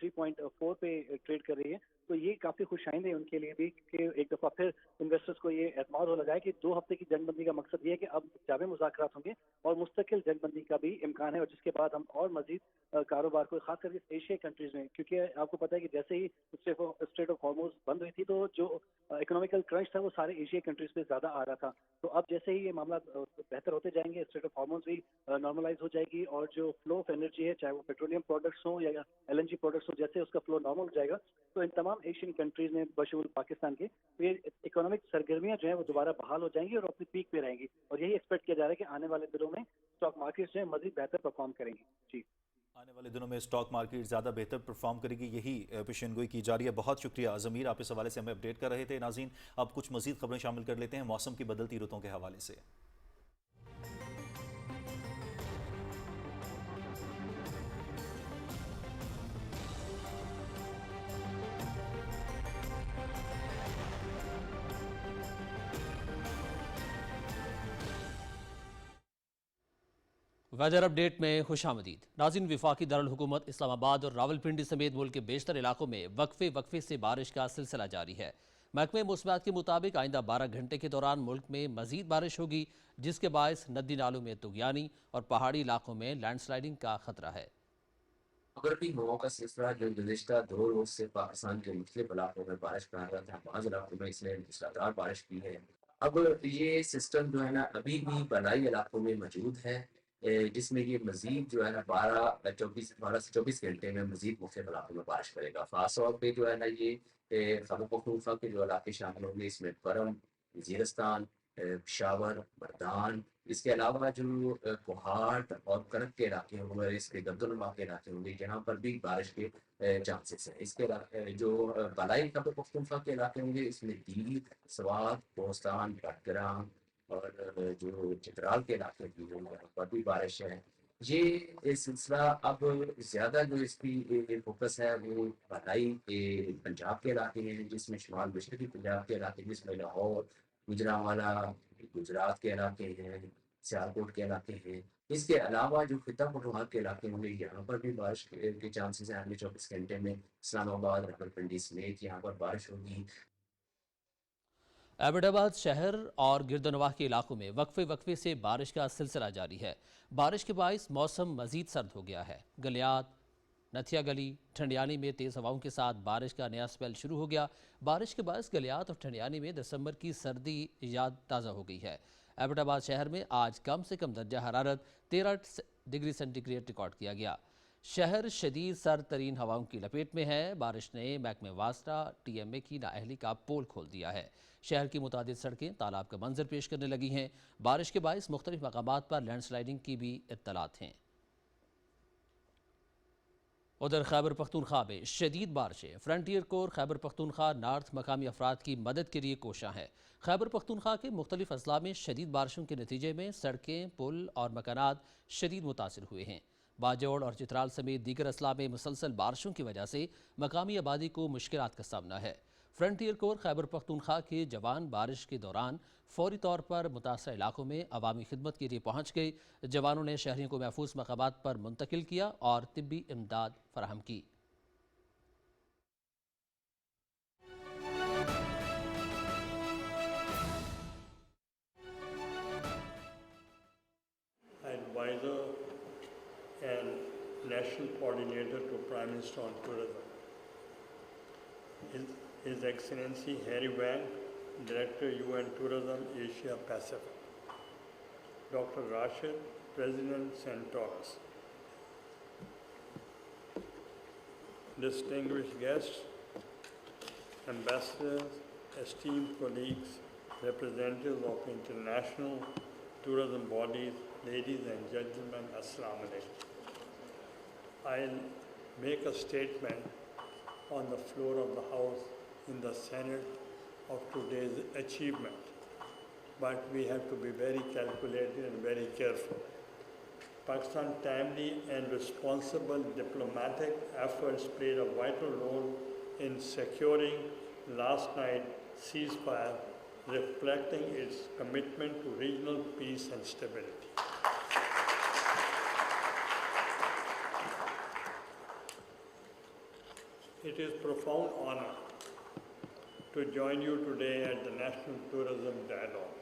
3.4 पे ट्रेड कर रही है। تو یہ کافی خوش آئند ہے ان کے لیے بھی کہ ایک دفعہ پھر انویسٹرز کو یہ اعتماد ہو لگا ہے کہ 2 ہفتے کی جنگ بندی کا مقصد یہ ہے کہ اب جامع مذاکرات ہوں گے اور مستقل جنگ بندی کا بھی امکان ہے، اور جس کے بعد ہم اور مزید کاروبار کو خاص کر کے ایشیا کنٹریز میں، کیونکہ آپ کو پتہ ہے کہ جیسے ہی اسٹریٹ آف ہارموز بند ہوئی تھی تو جو اکنامیکل کرنچ تھا وہ سارے ایشیا کنٹریز پہ زیادہ آ رہا تھا. تو اب جیسے ہی یہ معاملات بہتر ہوتے جائیں گے، اسٹریٹ آف ہارموز بھی نارملائز ہو جائے گی، اور جو فلو آف انرجی ہے چاہے وہ پیٹرولیم پروڈکٹس ہوں یا LNG پروڈکٹس ہوں، جیسے اس کا فلو نارمل ہو جائے گا تو ان تمام ایشین کنٹریز میں بشمول پاکستان کے یہ اکنامک سرگرمیاں جو ہیں وہ دوبارہ بحال ہو جائیں گی اور اپنی پیک پہ رہیں گی، اور یہی ایکسپیکٹ کیا جا رہا ہے کہ آنے والے دنوں میں اسٹاک مارکیٹس جو ہیں مزید بہتر پرفارم کریں گی. جی، آنے والے دنوں میں اسٹاک مارکیٹ زیادہ بہتر پرفارم کرے گی، یہی پیشن گوئی کی جا رہی ہے. بہت شکریہ ضمیر، آپ اس حوالے سے ہمیں اپڈیٹ کر رہے تھے. ناظرین، اب کچھ مزید خبریں شامل کر لیتے ہیں موسم کی بدلتی رتوں کے حوالے سے. ویدر اپ ڈیٹ میں خوش آمدید. ناظرین، وفاقی دارالحکومت اسلام آباد اور راولپنڈی سمیت ملک کے بیشتر علاقوں میں وقفے سے بارش کا سلسلہ جاری ہے. محکمہ موسمیات کے مطابق آئندہ 12 گھنٹے کے دوران ملک میں مزید بارش ہوگی، جس کے باعث ندی نالوں میں طغیانی اور پہاڑی علاقوں میں لینڈ سلائڈنگ کا خطرہ ہے. قدرتی ہواؤں کا سلسلہ جو گزشتہ 2 روز سے پاکستان کے مختلف علاقوں میں بارش کر رہا تھا، بعض علاقوں میں اس نے موسلادھار بارش کی ہے. اب یہ سسٹم جو ہے نا ابھی بھی بالائی علاقوں میں موجود ہے، جس میں یہ مزید جو ہے نا 12 سے 24 گھنٹے میں مزید مختلف علاقوں میں بارش کرے گا. خاص طور پہ جو ہے نا یہ خیبر پختونخوا کے جو علاقے شامل ہوں گے، اس میں برم، وزیرستان، پشاور، بردان، اس کے علاوہ جو کوہاٹ اور کرک کے علاقے ہوں گے، اس کے گردنما کے علاقے ہوں گے، جہاں پر بھی بارش کے چانسز ہیں. اس کے جو بالائی خیبر پختونخوا کے علاقے ہوں گے، اس میں دیر، سوات، کوہستان، بٹگرام اور جو چترال کے علاقے بھی ہوں گے، پر بھی بارش ہے. یہ سلسلہ اب زیادہ جو اس کی فوکس ہے وہ بالائی پنجاب کے علاقے ہیں، جس میں شمال مشرقی پنجاب کے علاقے، جس میں لاہور، گوجرانوالا، گجرات کے علاقے ہیں، سیالکوٹ کے علاقے ہیں. اس کے علاوہ جو خطہ پٹوہار کے علاقے ہوں گے، یہاں پر بھی بارش کے چانسز ہیں. اگلے 24 گھنٹے میں اسلام آباد، راولپنڈی سمیت یہاں پر بارش ہوگی. ایبٹ آباد شہر اور گردنواح کے علاقوں میں وقفے سے بارش کا سلسلہ جاری ہے. بارش کے باعث موسم مزید سرد ہو گیا ہے. گلیات، نتھیا گلی، ٹھنڈیانی میں تیز ہواؤں کے ساتھ بارش کا نیا سپیل شروع ہو گیا. بارش کے باعث گلیات اور ٹھنڈیانی میں دسمبر کی سردی یاد تازہ ہو گئی ہے. ایبٹ آباد شہر میں آج کم سے کم درجہ حرارت 13 ڈگری سینٹی گریڈ ریکارڈ کیا گیا. شہر شدید سرد ترین ہواؤں کی لپیٹ میں ہے. بارش نے محکمہ واسطہ TMA کی نااہلی کا پول کھول دیا ہے. شہر کی متعدد سڑکیں تالاب کا منظر پیش کرنے لگی ہیں. بارش کے باعث مختلف مقامات پر لینڈ سلائڈنگ کی بھی اطلاعات ہیں. ادھر خیبر پختونخوا میں شدید بارشیں. فرنٹیئر کور خیبر پختونخوا نارتھ مقامی افراد کی مدد کے لیے کوشاں ہے. خیبر پختونخوا کے مختلف اضلاع میں شدید بارشوں کے نتیجے میں سڑکیں، پل اور مکانات شدید متاثر ہوئے ہیں. باجوڑ اور چترال سمیت دیگر اضلاع میں مسلسل بارشوں کی وجہ سے مقامی آبادی کو مشکلات کا سامنا ہے. فرنٹیئر کور خیبر پختونخوا کے جوان بارش کے دوران فوری طور پر متاثرہ علاقوں میں عوامی خدمت کے لیے پہنچ گئے. جوانوں نے شہریوں کو محفوظ مقامات پر منتقل کیا اور طبی امداد فراہم کی. Advisor and National Coordinator to Prime Minister on Tourism. His Excellency Harry Wang, Director UN Tourism Asia Pacific. Dr. Rashid, President Centauros. Distinguished guests, ambassadors, esteemed colleagues, representatives of international tourism bodies, ladies and gentlemen, Assalamu alaikum. I'll make a statement on the floor of the House in the Senate of today's achievement, but we have to be very calculated and very careful. Pakistan's timely and responsible diplomatic efforts played a vital role in securing last night's ceasefire, reflecting its commitment to regional peace and stability. It is profound honor to join you today at the National Tourism Dialogue,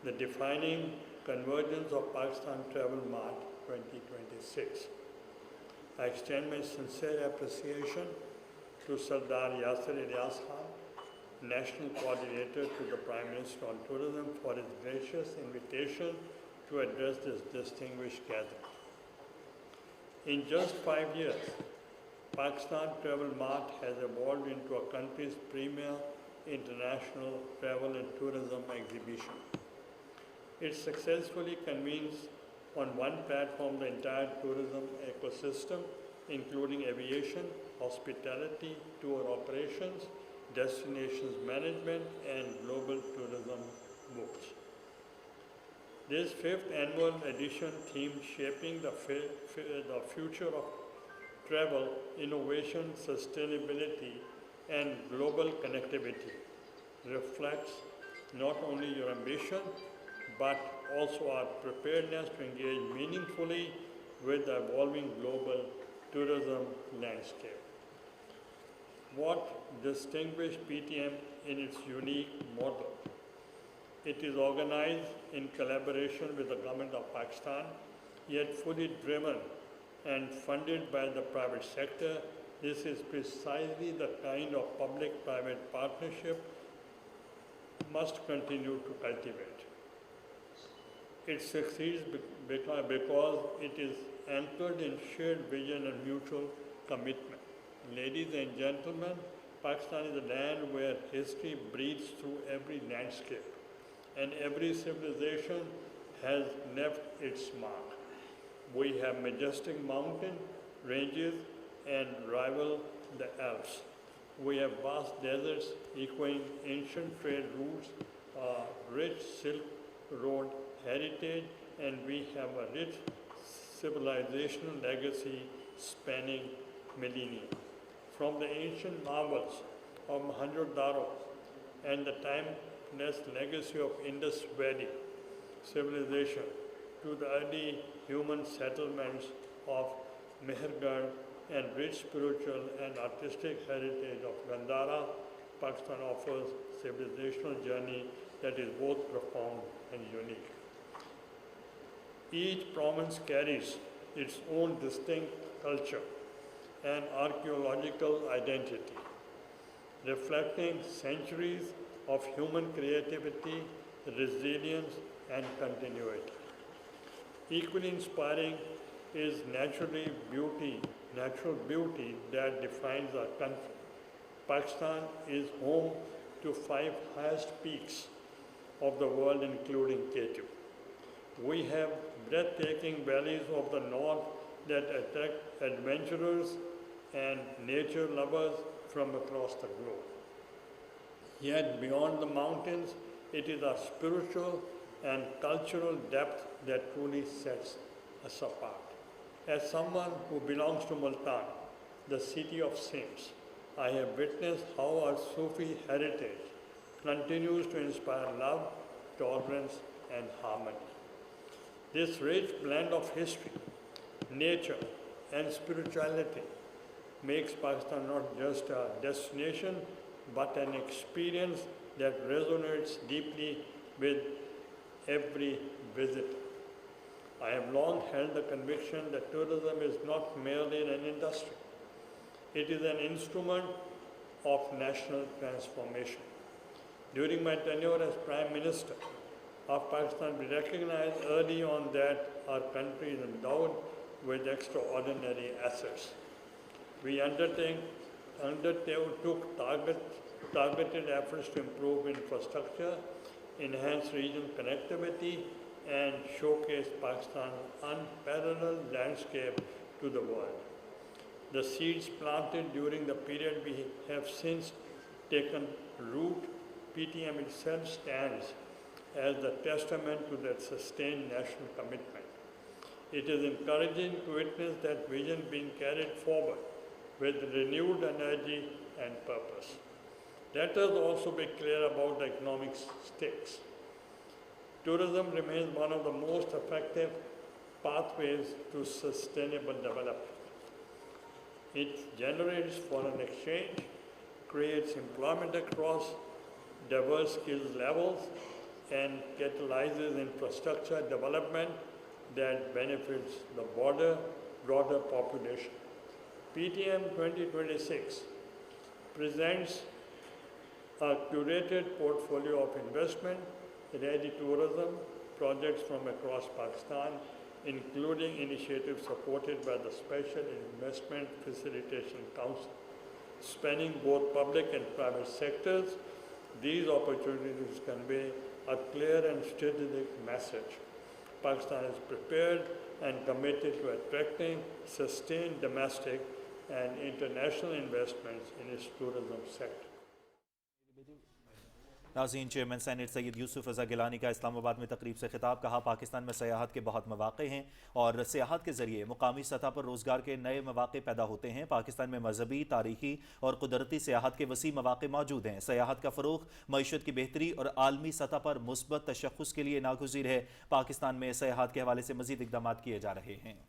the defining convergence of Pakistan Travel Mart 2026. I extend my sincere appreciation to Sardar Yasir Ilyas Khan, National Coordinator to the Prime Minister on Tourism, for his gracious invitation to address this distinguished gathering. In just 5 years, Pakistan Travel Mart has evolved into a country's premier international travel and tourism exhibition. It successfully convenes on one platform the entire tourism ecosystem, including aviation, hospitality, tour operations, destinations management, and global tourism moves. This 5th annual edition themed Shaping the Future of Travel, Innovation, Sustainability, and Global Connectivity reflects not only your ambition, but also our preparedness to engage meaningfully with the evolving global tourism landscape. What distinguished PTM in its unique model? It is organized in collaboration with the Government of Pakistan, yet fully driven and funded by the private sector. This is precisely the kind of public-private partnership must continue to cultivate. It succeeds because it is anchored in shared vision and mutual commitment. Ladies and gentlemen, Pakistan is a land where history breathes through every landscape, and every civilization has left its mark. We have majestic mountain ranges and rival the Alps. We have vast deserts echoing ancient trade routes, rich Silk Road heritage, and we have a rich civilizational legacy spanning millennia. From the ancient marvels of Mohenjo-daro and the timeless legacy of Indus Valley civilization to the early human settlements of Mehergarh and rich spiritual and artistic heritage of Gandhara, Pakistan offers a civilizational journey that is both profound and unique. Each province carries its own distinct culture and archaeological identity, reflecting centuries of human creativity, resilience, and continuity. Equally inspiring is natural beauty that defines our country. Pakistan is home to 5 highest peaks of the world, including K2. We have breathtaking valleys of the north that attract adventurers and nature lovers from across the globe. Yet beyond the mountains, it is our spiritual and cultural depth that truly sets us apart. As someone who belongs to Multan, the city of saints, I have witnessed how our Sufi heritage continues to inspire love, tolerance, and harmony. This rich blend of history, nature, and spirituality makes Pakistan not just a destination, but an experience that resonates deeply with every visitor. I have long held the conviction that tourism is not merely an industry. It is an instrument of national transformation. During my tenure as Prime Minister of Pakistan, we recognized early on that our country is endowed with extraordinary assets. We undertook targeted efforts to improve infrastructure, enhance regional connectivity, and showcase Pakistan's unparalleled landscape to the world. The seeds planted during the period we have since taken root. PTM itself stands as the testament to that sustained national commitment. It is encouraging to witness that vision being carried forward with renewed energy and purpose. Let us also be clear about the economic stakes. Tourism remains one of the most effective pathways to sustainable development. It generates foreign exchange, creates employment across diverse skills levels, and catalyzes infrastructure development that benefits the broader population. PTM 2026 presents a curated portfolio of investment-ready tourism projects from across Pakistan, including initiatives supported by the Special Investment Facilitation Council, spanning both public and private sectors. These opportunities convey a clear and strategic message. Pakistan is prepared and committed to attracting sustained domestic and international investments in its tourism sector. नाज़रीन, chairman senate Syed Yusuf रज़ा गिलानी का इस्लामाबाद में तकरीब से खिताब। कहा, पाकिस्तान में सियाहत के बहुत मौक़े हैं और सियाहत के ज़रिए मुकामी सतह पर रोज़गार के नए मौक़े पैदा होते हैं। पाकिस्तान में मजहबी, तारीख़ी और कुदरती सियाहत के वसी मौक़े मौजूद हैं। सियाहत का फ़रोग़ मईशत की बेहतरी और आलमी सतह पर मुस्बत तशख़्ख़ुस के लिए नागुज़ीर है। पाकिस्तान में सियाहत के हवाले से मज़ीद इक़दाम किए जा रहे हैं।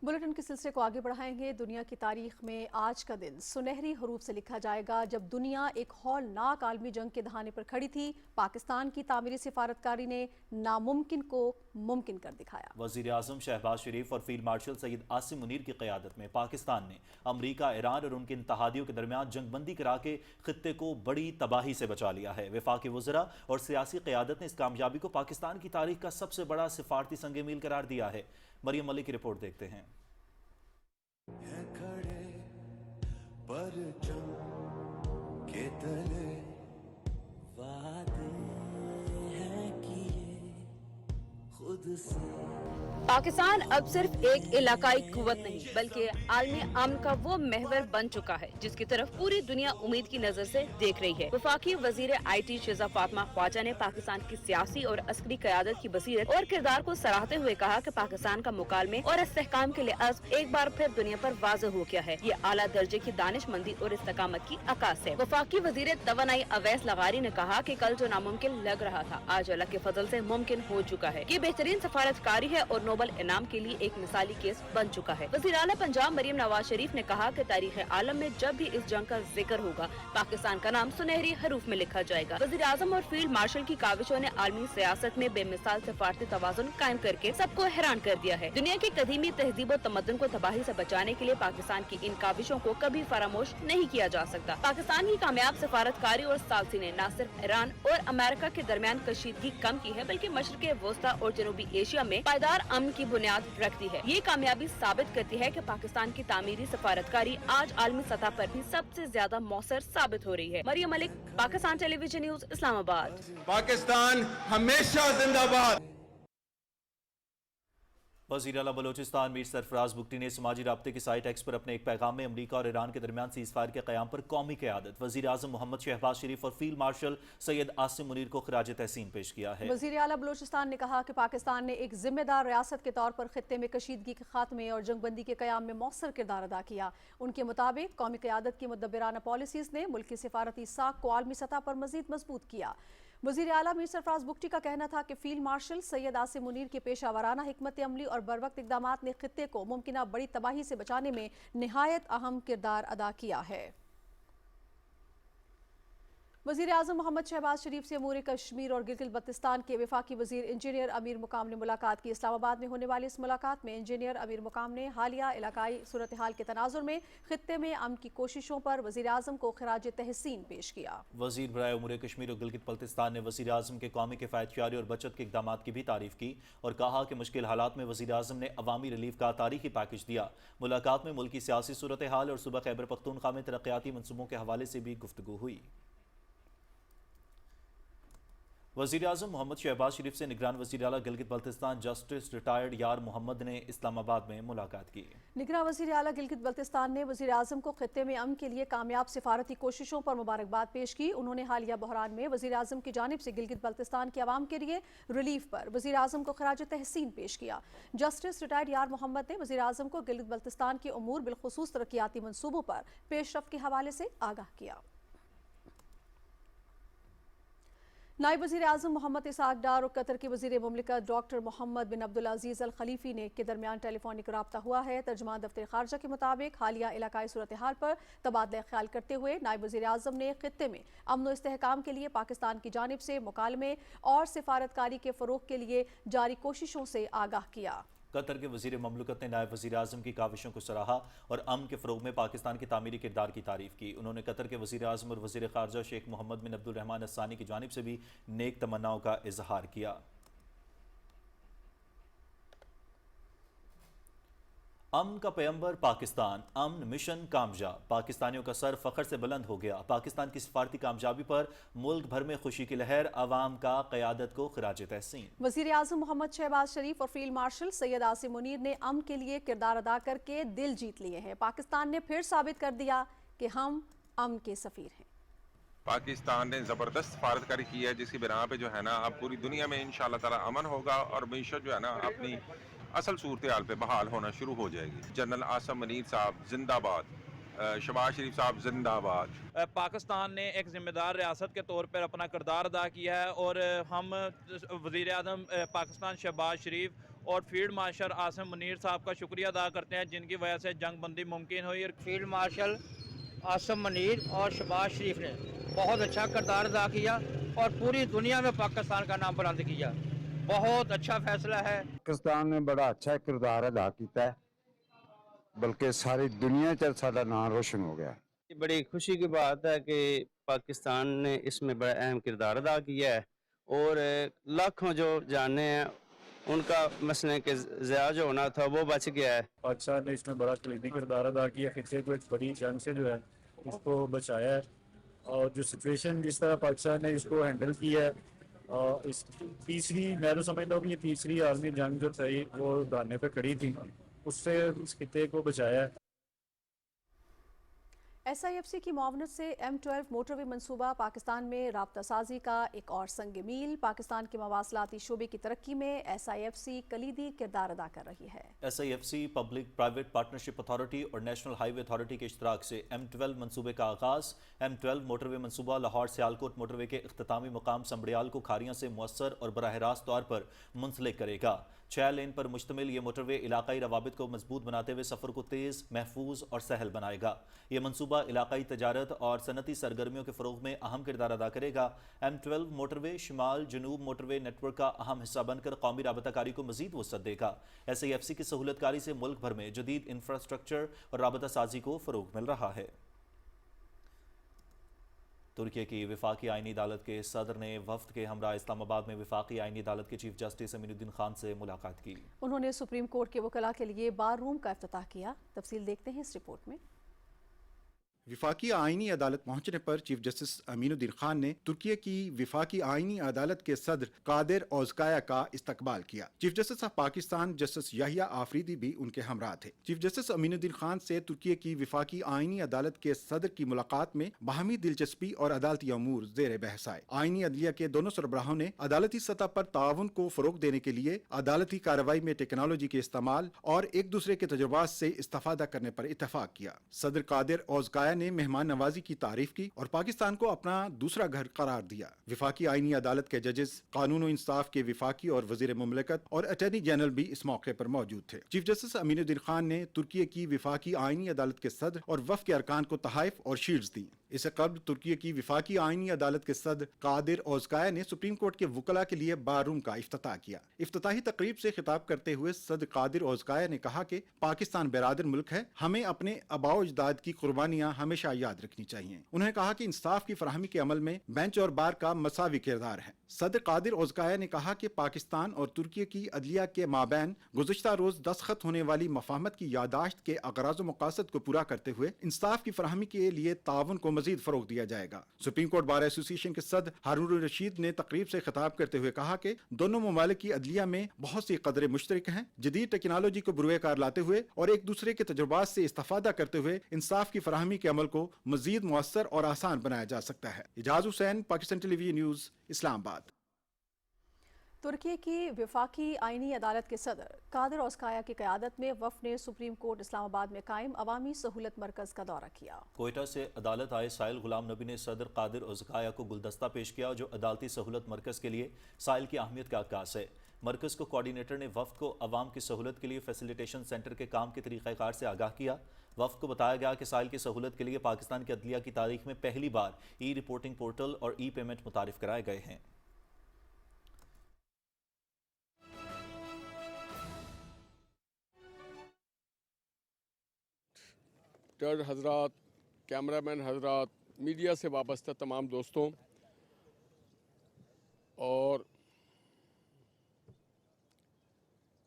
बुलेटिन के सिलसिले को आगे बढ़ाएंगे। दुनिया की तारीख में आज का दिन सुनहरी हरूफ से लिखा जाएगा, जब दुनिया एक हौलनाक आलमी जंग के दहाने पर खड़ी थी। पाकिस्तान की तामीरी सिफारतकारी ने नामुमकिन को मुमकिन कर दिखाया। वज़ीर आज़म शहबाज शरीफ और फील्ड मार्शल सैयद आसिम मुनीर की क़यादत में पाकिस्तान ने अमरीका, ईरान और उनके इत्तेहादियों के दरमियान जंगबंदी करा के खित्ते को बड़ी तबाही से बचा लिया है। वफाकी वज़रा और सियासी क़यादत ने इस कामयाबी को पाकिस्तान की तारीख का सबसे बड़ा सिफारती संग मील करार दिया है। मरियम मलिक की रिपोर्ट देखते हैं। पाकिस्तान अब सिर्फ एक इलाकाई कुव्वत नहीं बल्कि आलमी अमन का वो महवर बन चुका है जिसकी तरफ पूरी दुनिया उम्मीद की नजर से देख रही है। वफाकी वजीर IT शेजा फातिमा ख्वाजा ने पाकिस्तान की सियासी और अस्करी क़यादत की बसीरत और किरदार को सराहते हुए कहा कि पाकिस्तान का मुकालमे और इस्तेहकाम के लिए अज़्म एक बार फिर दुनिया पर वाज़ेह हो गया है। ये आला दर्जे की दानिशमंदी और इस्तकामत की अक्कास है। वफाकी वजीर तवानाई अवैस लगारी ने कहा कि कल जो नामुमकिन लग रहा था आज अल्लाह के फजल से मुमकिन हो चुका है। ये बेहतरीन सफारतकारी है और नोबल इनाम के लिए एक मिसाली केस बन चुका है। वज़ीर आला पंजाब मरियम नवाज शरीफ ने कहा कि तारीख़ आलम में जब भी इस जंग का जिक्र होगा पाकिस्तान का नाम सुनहरी हरूफ में लिखा जाएगा। वज़ीर आज़म और फील्ड मार्शल की काविशों ने आलमी सियासत में बेमिसाल सफारती तवाज़ुन कायम करके सबको हैरान कर दिया है। दुनिया की कदीमी तहजीब और तमद्दुन को तबाही से बचाने के लिए पाकिस्तान की इन काविशों को कभी फरामोश नहीं किया जा सकता। पाकिस्तान की कामयाब सफारतकारी और सालसी ने न सिर्फ ईरान और अमेरिका के दरमियान कशीदगी कम की है बल्कि मशरिक़ वस्ता और जनूबी एशिया में पायदार अमन की बुनियाद रखती है। ये कामयाबी साबित करती है कि पाकिस्तान की तामीरी सफारतकारी आज आलमी सतह पर भी सबसे ज्यादा मौसर साबित हो रही है। Maryam Malik, Pakistan television news, Islamabad. पाकिस्तान हमेशा जिंदाबाद। वज़ीर आला बलोचिस्तान मीर सरफराज बुगटी ने समाजी राब्ते की साइट एक्स पर अपने एक पैगाम में अमरीका और ईरान के दरमियान सीज़फायर के क़याम पर कौमी क़यादत वज़ीर आज़म मोहम्मद शहबाज शरीफ और फील्ड मार्शल सैयद आसिम मुनीर को खिराज तहसीन पेश किया है। वज़ीर आला बलोचिस्तान ने कहा कि पाकिस्तान ने एक जिम्मेदार रियासत के तौर पर खित्ते में कशीदगी के खात्मे और जंगबंदी के क़याम में मौसर किरदार अदा किया। उनके मुताबिक कौमी क़यादत की मुदब्बिराना पॉलिसीज़ ने मुल्क की सिफारती साख को आलमी सतह पर मज़ीद मजबूत किया। वज़ीर आला मीर सरफराज बुगटी का कहना था कि फील्ड मार्शल सैयद आसिम मुनीर के पेशा वराना हिकमत अमली और बरवक्त इक़दामात ने खित्ते को मुमकिना बड़ी तबाही से बचाने में निहायत अहम किरदार अदा किया है। वज़ीर आज़म मोहम्मद शहबाज शरीफ से अमूर कश्मीर और गिलगित बल्तिस्तान के वफाकी वज़ीर इंजीनियर अमीर मुकाम ने मुलाकात की। इस्लामाबाद में होने वाली इस मुलाकात में इंजीनियर अमीर मुकाम ने हालिया इलाकाई सूरत हाल के तनाजुर में खित्ते में अमन की कोशिशों पर वज़ीर आज़म को खिराज तहसीन पेश किया। वज़ीर बराए अमूर कश्मीर और गिलगित बल्तिस्तान ने वज़ीर आज़म के कौमी किफ़ायतयारी और बचत के इक़दाम की भी तारीफ़ की और कहा कि मुश्किल हालात में वज़ीर आज़म ने अवामी रिलीफ का तारीखी पैकेज दिया। मुलाकात में मुल्क की सियासी सूरत हाल और सूबा खैबर पख्तूनख्वा में तरक्याती मनसूबों के हवाले से भी गुफ्तगू हुई। वज़ीर आज़म मोहम्मद शहबाज शरीफ से निगरान वज़ीर आला गिलगित बल्तिस्तान जस्टिस रिटायर्ड यार मोहम्मद ने इस्लामाबाद में मुलाकात की। निगरान वज़ीर आला गिलगित बल्तिस्तान ने वज़ीर आज़म को खित्ते में अमन के लिए कामयाब सिफारती कोशिशों पर मुबारकबाद पेश की। उन्होंने हालिया बहरान में वज़ीर आज़म की जानिब से गिलगित बल्तिस्तान के अवाम के लिए रिलीफ पर वज़ीर आज़म को खिराज तहसीन पेश किया। जस्टिस रिटायर्ड यार मोहम्मद ने वज़ीर आज़म को गिलगित बल्तिस्तान के उमूर बिलखुसूस तरक्याती मनसूबों पर पेशरफ्त के हवाले से आगाह किया। नायब वज़ीर आज़म मोहम्मद इसाक डार और कतर के वज़ीर मुमलिकत डॉक्टर मोहम्मद बिन अब्दुल अजीज़ अल खलीफी ने के दरमियान टेलीफोनिक रब्ता हुआ है। तर्जुमान दफ्तर खारजा के मुताबिक हालिया इलाकाई सूरत हाल पर तबादला ख्याल करते हुए नायब वज़ीर आज़म ने खित्ते में अमन व इस्तेहकाम के लिए पाकिस्तान की जानिब से मुकालमे और सिफारतकारी के फ़रोग़ के लिए जारी कोशिशों से आगाह किया। कतर के वज़ीर ममलकत ने नायब वज़ीर आज़म की काविशों को सराहा और अमन के फ़रोग़ में पाकिस्तान के तामीरी किरदार की तारीफ़ की। उन्होंने कतर के वज़ीर आज़म और वज़ीर ख़ारजा शेख मोहम्मद बिन अब्दुल रहमान अस्सानी की जानिब से भी नेक तमन्नाओं का इजहार किया। अमन का पैगंबर पाकिस्तान, अमन मिशन कामयाब, पाकिस्तानियों का सर फख्र से बुलंद हो गया। पाकिस्तान की सिफारती कामयाबी पर मुल्क भर में खुशी की लहर, अवाम का क़यादत को खिराज तहसीन। वज़ीर आज़म मोहम्मद शहबाज शरीफ और फील्ड मार्शल सैयद आसिम मुनीर ने अमन के लिए किरदार अदा करके दिल जीत लिए हैं। पाकिस्तान ने फिर साबित कर दिया कि हम अमन के सफ़ीर हैं। पाकिस्तान ने ज़बरदस्त सिफारतकारी की है जिसकी बिना पे जो है ना अब पूरी दुनिया में इंशाल्लाह ताला अमन होगा और मीशत जो है ना अपनी असल सूरत हाल पे बहाल होना शुरू हो जाएगी। जनरल आसम मनीर साहब जिंदाबाद, शहबाज शरीफ साहब जिंदाबाद। पाकिस्तान ने एक ज़िम्मेदार रियासत के तौर पर अपना किरदार अदा किया है और हम वज़ीर आज़म पाकिस्तान शहबाज शरीफ और फील्ड मार्शल आसिम मुनीर साहब का शुक्रिया अदा करते हैं जिनकी वजह से जंग बंदी मुमकिन हुई। और फील्ड मार्शल आसिम मुनीर और शहबाज शरीफ ने बहुत अच्छा किरदार अदा किया और पूरी दुनिया में पाकिस्तान का नाम बुलंद किया। बहुत अच्छा फैसला है। पाकिस्तान ने बड़ा अच्छा किरदार अदा किया है, बल्कि सारी दुनिया च साडा नाम रोशन हो गया। बड़ी खुशी की बात है कि पाकिस्तान ने इसमें बड़ा अहम किरदार अदा किया है और लाखों जो जाने हैं उनका मसले के ज़िया जो होना था वो बच गया है। पाकिस्तान ने इसमें बड़ा कलीदी किरदार अदा किया, खित्ते को एक बड़ी जंग से जो है इसको बचाया है और जो सिचुएशन जिस तरह पाकिस्तान ने इसको हैंडल किया है और इस तीसरी, मैं तो समझता हूँ कि ये तीसरी आलमी जंग जो थी वो दाने पे खड़ी थी, उससे इस खित्ते को बचाया है। SIFC की मुआवनत से M12 मोटरवे मंसूबा पाकिस्तान में राब्ता साजी का एक और संग मील। पाकिस्तान के मवासलाती शोबे की तरक्की में SIFC कलीदी किरदार अदा कर रही है। SIFC public private partnership authority और नेशनल हाईवे अथॉरिटी के इश्तराक से M12 मंसूबे का आगाज़। M12 मोटरवे मंसूबा लाहौर सियालकोट मोटरवे के इख्तितामी मुकाम संबड़ियाल को खारियों से मुअस्सर और बराह रास्त तौर पर मुंसलिक करेगा। 6 लेन पर मुश्तमिल ये मोटरवे इलाकाई रवाबित को मजबूत बनाते हुए सफ़र को तेज़, महफूज और सहल बनाएगा। ये मनसूबा इलाकाई तजारत और सनती सरगर्मियों के फ़रोग़ में अहम किरदार अदा करेगा। M12 मोटरवे शिमाल जनूब मोटरवे नेटवर्क का अहम हिस्सा बनकर कौमी राबताकारी को मज़ीद वसअत देगा। SIFC की सहूलतकारी से मुल्क भर में जदीद इंफ्रास्ट्रक्चर और राबता साजी को फ़रोग़ मिल रहा है। तुर्की की वफाकी आइनी अदालत के सदर ने वफ्द के हमरा इस्लामाबाद में वफाकी आइनी अदालत के चीफ जस्टिस अमीनुद्दीन खान से मुलाकात की। उन्होंने सुप्रीम कोर्ट के वकला के लिए बार रूम का इफ्तिताह किया। तफसील देखते हैं इस रिपोर्ट में। वफाकी आइनी अदालत पहुंचने पर चीफ जस्टिस अमीनुद्दीन खान ने तुर्की की वफाकी आइनी अदालत के सदर कादिर औज़काया का इस्तकबाल किया। Chief justice of Pakistan justice Yahya Afridi भी उनके हमरा थे। चीफ जस्टिस अमीनुद्दीन खान से तुर्की की वफाकी आइनी अदालत के सदर की मुलाकात में बाहमी दिलचस्पी और अदालती अमूर जेर बहस आए। आइनी अदलिया के दोनों सरबराहों ने अदालती सतह पर ताउन को फरोग देने के लिए अदालती कार्रवाई में टेक्नोलॉजी के इस्तेमाल और एक दूसरे के तजुर्बात से इस्तेफादा करने पर इतफाक किया। सदर कादिर औज़काया ने मेहमान नवाजी की तारीफ की और पाकिस्तान को अपना दूसरा घर करार दिया। वफाकी आइनी अदालत के जजेस, कानून और इंसाफ के वफाकी और वजीर मुमलिकत और अटॉर्नी जनरल भी इस मौके पर मौजूद थे। चीफ जस्टिस अमीनुद्दीन खान ने तुर्की की वफाकी आइनी अदालत के सदर और वफ़द के अरकान को तहाइफ और शील्ड्स दी। इससे कबल तुर्की की वफाकी आइनी अदालत के सदर कादिर औज़काया ने सुप्रीम कोर्ट के वकला के लिए बार रूम का इफ्तिताह किया। इफ्तिताही तकरीब से खिताब करते हुए सदर कादिर औज़काया ने कहा कि पाकिस्तान बिरादर मुल्क है, हमें अपने आबाओ अजदाद की कुर्बानियां हमेशा याद रखनी चाहिए। उन्होंने कहा कि इंसाफ की फराहमी के अमल में बेंच और बार का मसावी किरदार है। सदर कादिर औज़काया ने कहा कि पाकिस्तान और तुर्की की अदलिया के माबैन गुज़िश्ता रोज दस्तखत होने वाली मफाहमत की यादाश्त के अगराज़ मकासद को पूरा करते हुए इंसाफ की फराहमी के लिए ताउन को मजीद फरोग दिया जाएगा। सुप्रीम कोर्ट बार एसोसिएशन के सदर हारून रशीद ने तकरीब से खिताब करते हुए कहा कि दोनों ममालिक की अदलिया में बहुत सी कदरें मुश्तरक हैं। जदीद टेक्नोलॉजी को बुरुए कार लाते हुए और एक दूसरे के तजुर्बात से इस्तेफादा करते हुए इंसाफ की फराहमी के अमल को मजीद मुअस्सर और आसान बनाया जा सकता है। Ijaz Hussain, Pakistan television news, Islamabad. तुर्की की वफाकी आईनी अदालत के सदर कादिर ओज़काया की क़यादत में वफ़द ने सुप्रीम कोर्ट इस्लामाबाद में कायम अवामी सहूलत मरकज़ का दौरा किया। कोयटा से अदालत आए साहिल गुलाम नबी ने सदर कादिर ओज़काया को गुलदस्ता पेश किया जो अदालती सहूलत मरकज़ के लिए साहिल की अहमियत का अक्कास है। मरकज़ को कोऑर्डिनेटर ने वफ़द को अवाम की सहूलत के लिए फैसिलिटेशन सेंटर के काम के तरीक़ाकार से आगाह किया। वफ़द को बताया गया कि साहिल की सहूलत के लिए पाकिस्तान की अदलिया की तारीख में पहली बार ई रिपोर्टिंग पोर्टल और ई पेमेंट मुतारिफ कराए गए हैं। डॉक्टर हजरात, कैमरामैन हजरात, मीडिया से वाबस्ता तमाम दोस्तों और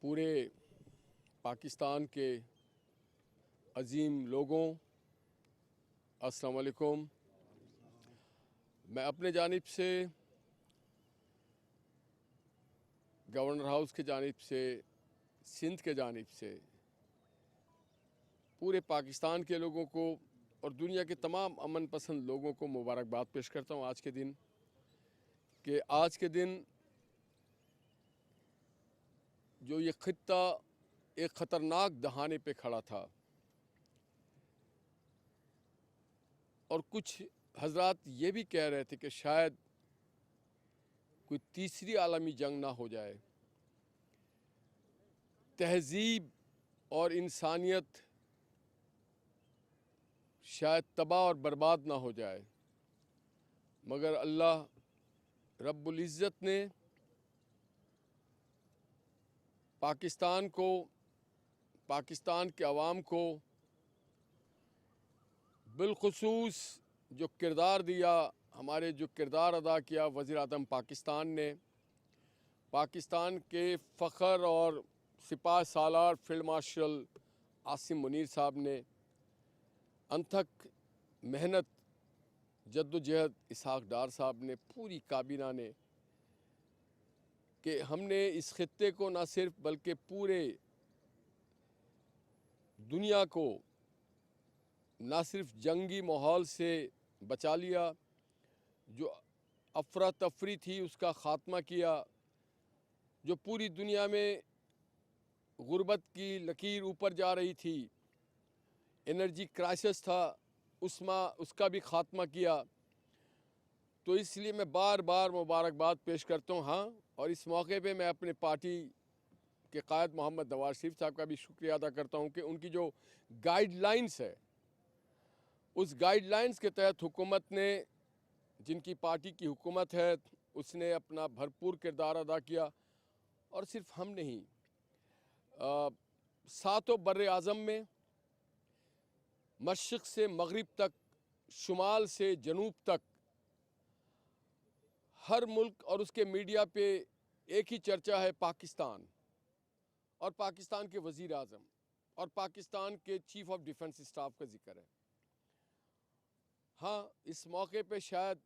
पूरे पाकिस्तान के अजीम लोगों, अस्सलाम वालेकुम। मैं अपने जानिब से गवर्नर हाउस के जानिब से, सिंध के जानिब से पूरे पाकिस्तान के लोगों को और दुनिया के तमाम अमन पसंद लोगों को मुबारकबाद पेश करता हूँ आज के दिन कि आज के दिन जो ये खित्ता एक ख़तरनाक दहाने पे खड़ा था और कुछ हजरात ये भी कह रहे थे कि शायद कोई तीसरी आलमी जंग ना हो जाए, तहज़ीब और इंसानियत शायद तबाह और बर्बाद ना हो जाए, मगर अल्लाह रब्बुल इज़्ज़त ने पाकिस्तान को, पाकिस्तान के अवाम को बिलखुसूस जो किरदार दिया, हमारे जो किरदार अदा किया वज़ीर आज़म पाकिस्तान ने, पाकिस्तान के फ़ख्र और सिपाह सालार फील्ड मार्शल आसिम मुनीर साहब ने अनथक मेहनत, जद्दोजहद इसहाक डार साहब ने, पूरी काबीना ने, कि हमने इस खित्ते को न सिर्फ बल्कि पूरे दुनिया को न सिर्फ जंगी माहौल से बचा लिया, जो अफरा तफरी थी उसका ख़ात्मा किया, जो पूरी दुनिया में गुर्बत की लकीर ऊपर जा रही थी, एनर्जी क्राइसिस था, उसका भी ख़ात्मा किया। तो इसलिए मैं बार बार मुबारकबाद पेश करता हूँ। हाँ, और इस मौके पे मैं अपने पार्टी के कायद मोहम्मद नवाज शरीफ साहब का भी शुक्रिया अदा करता हूँ कि उनकी जो गाइडलाइंस है, उस गाइडलाइंस के तहत हुकूमत ने, जिनकी पार्टी की हुकूमत है, उसने अपना भरपूर किरदार अदा किया। और सिर्फ हम नहीं, सातों बर्रे आज़म में मशरिक़ से मगरिब तक, शुमाल से जनूब तक, हर मुल्क और उसके मीडिया पे एक ही चर्चा है, पाकिस्तान और पाकिस्तान के वज़ीर आज़म और पाकिस्तान के चीफ ऑफ डिफेंस स्टाफ का जिक्र है। हाँ, इस मौके पे शायद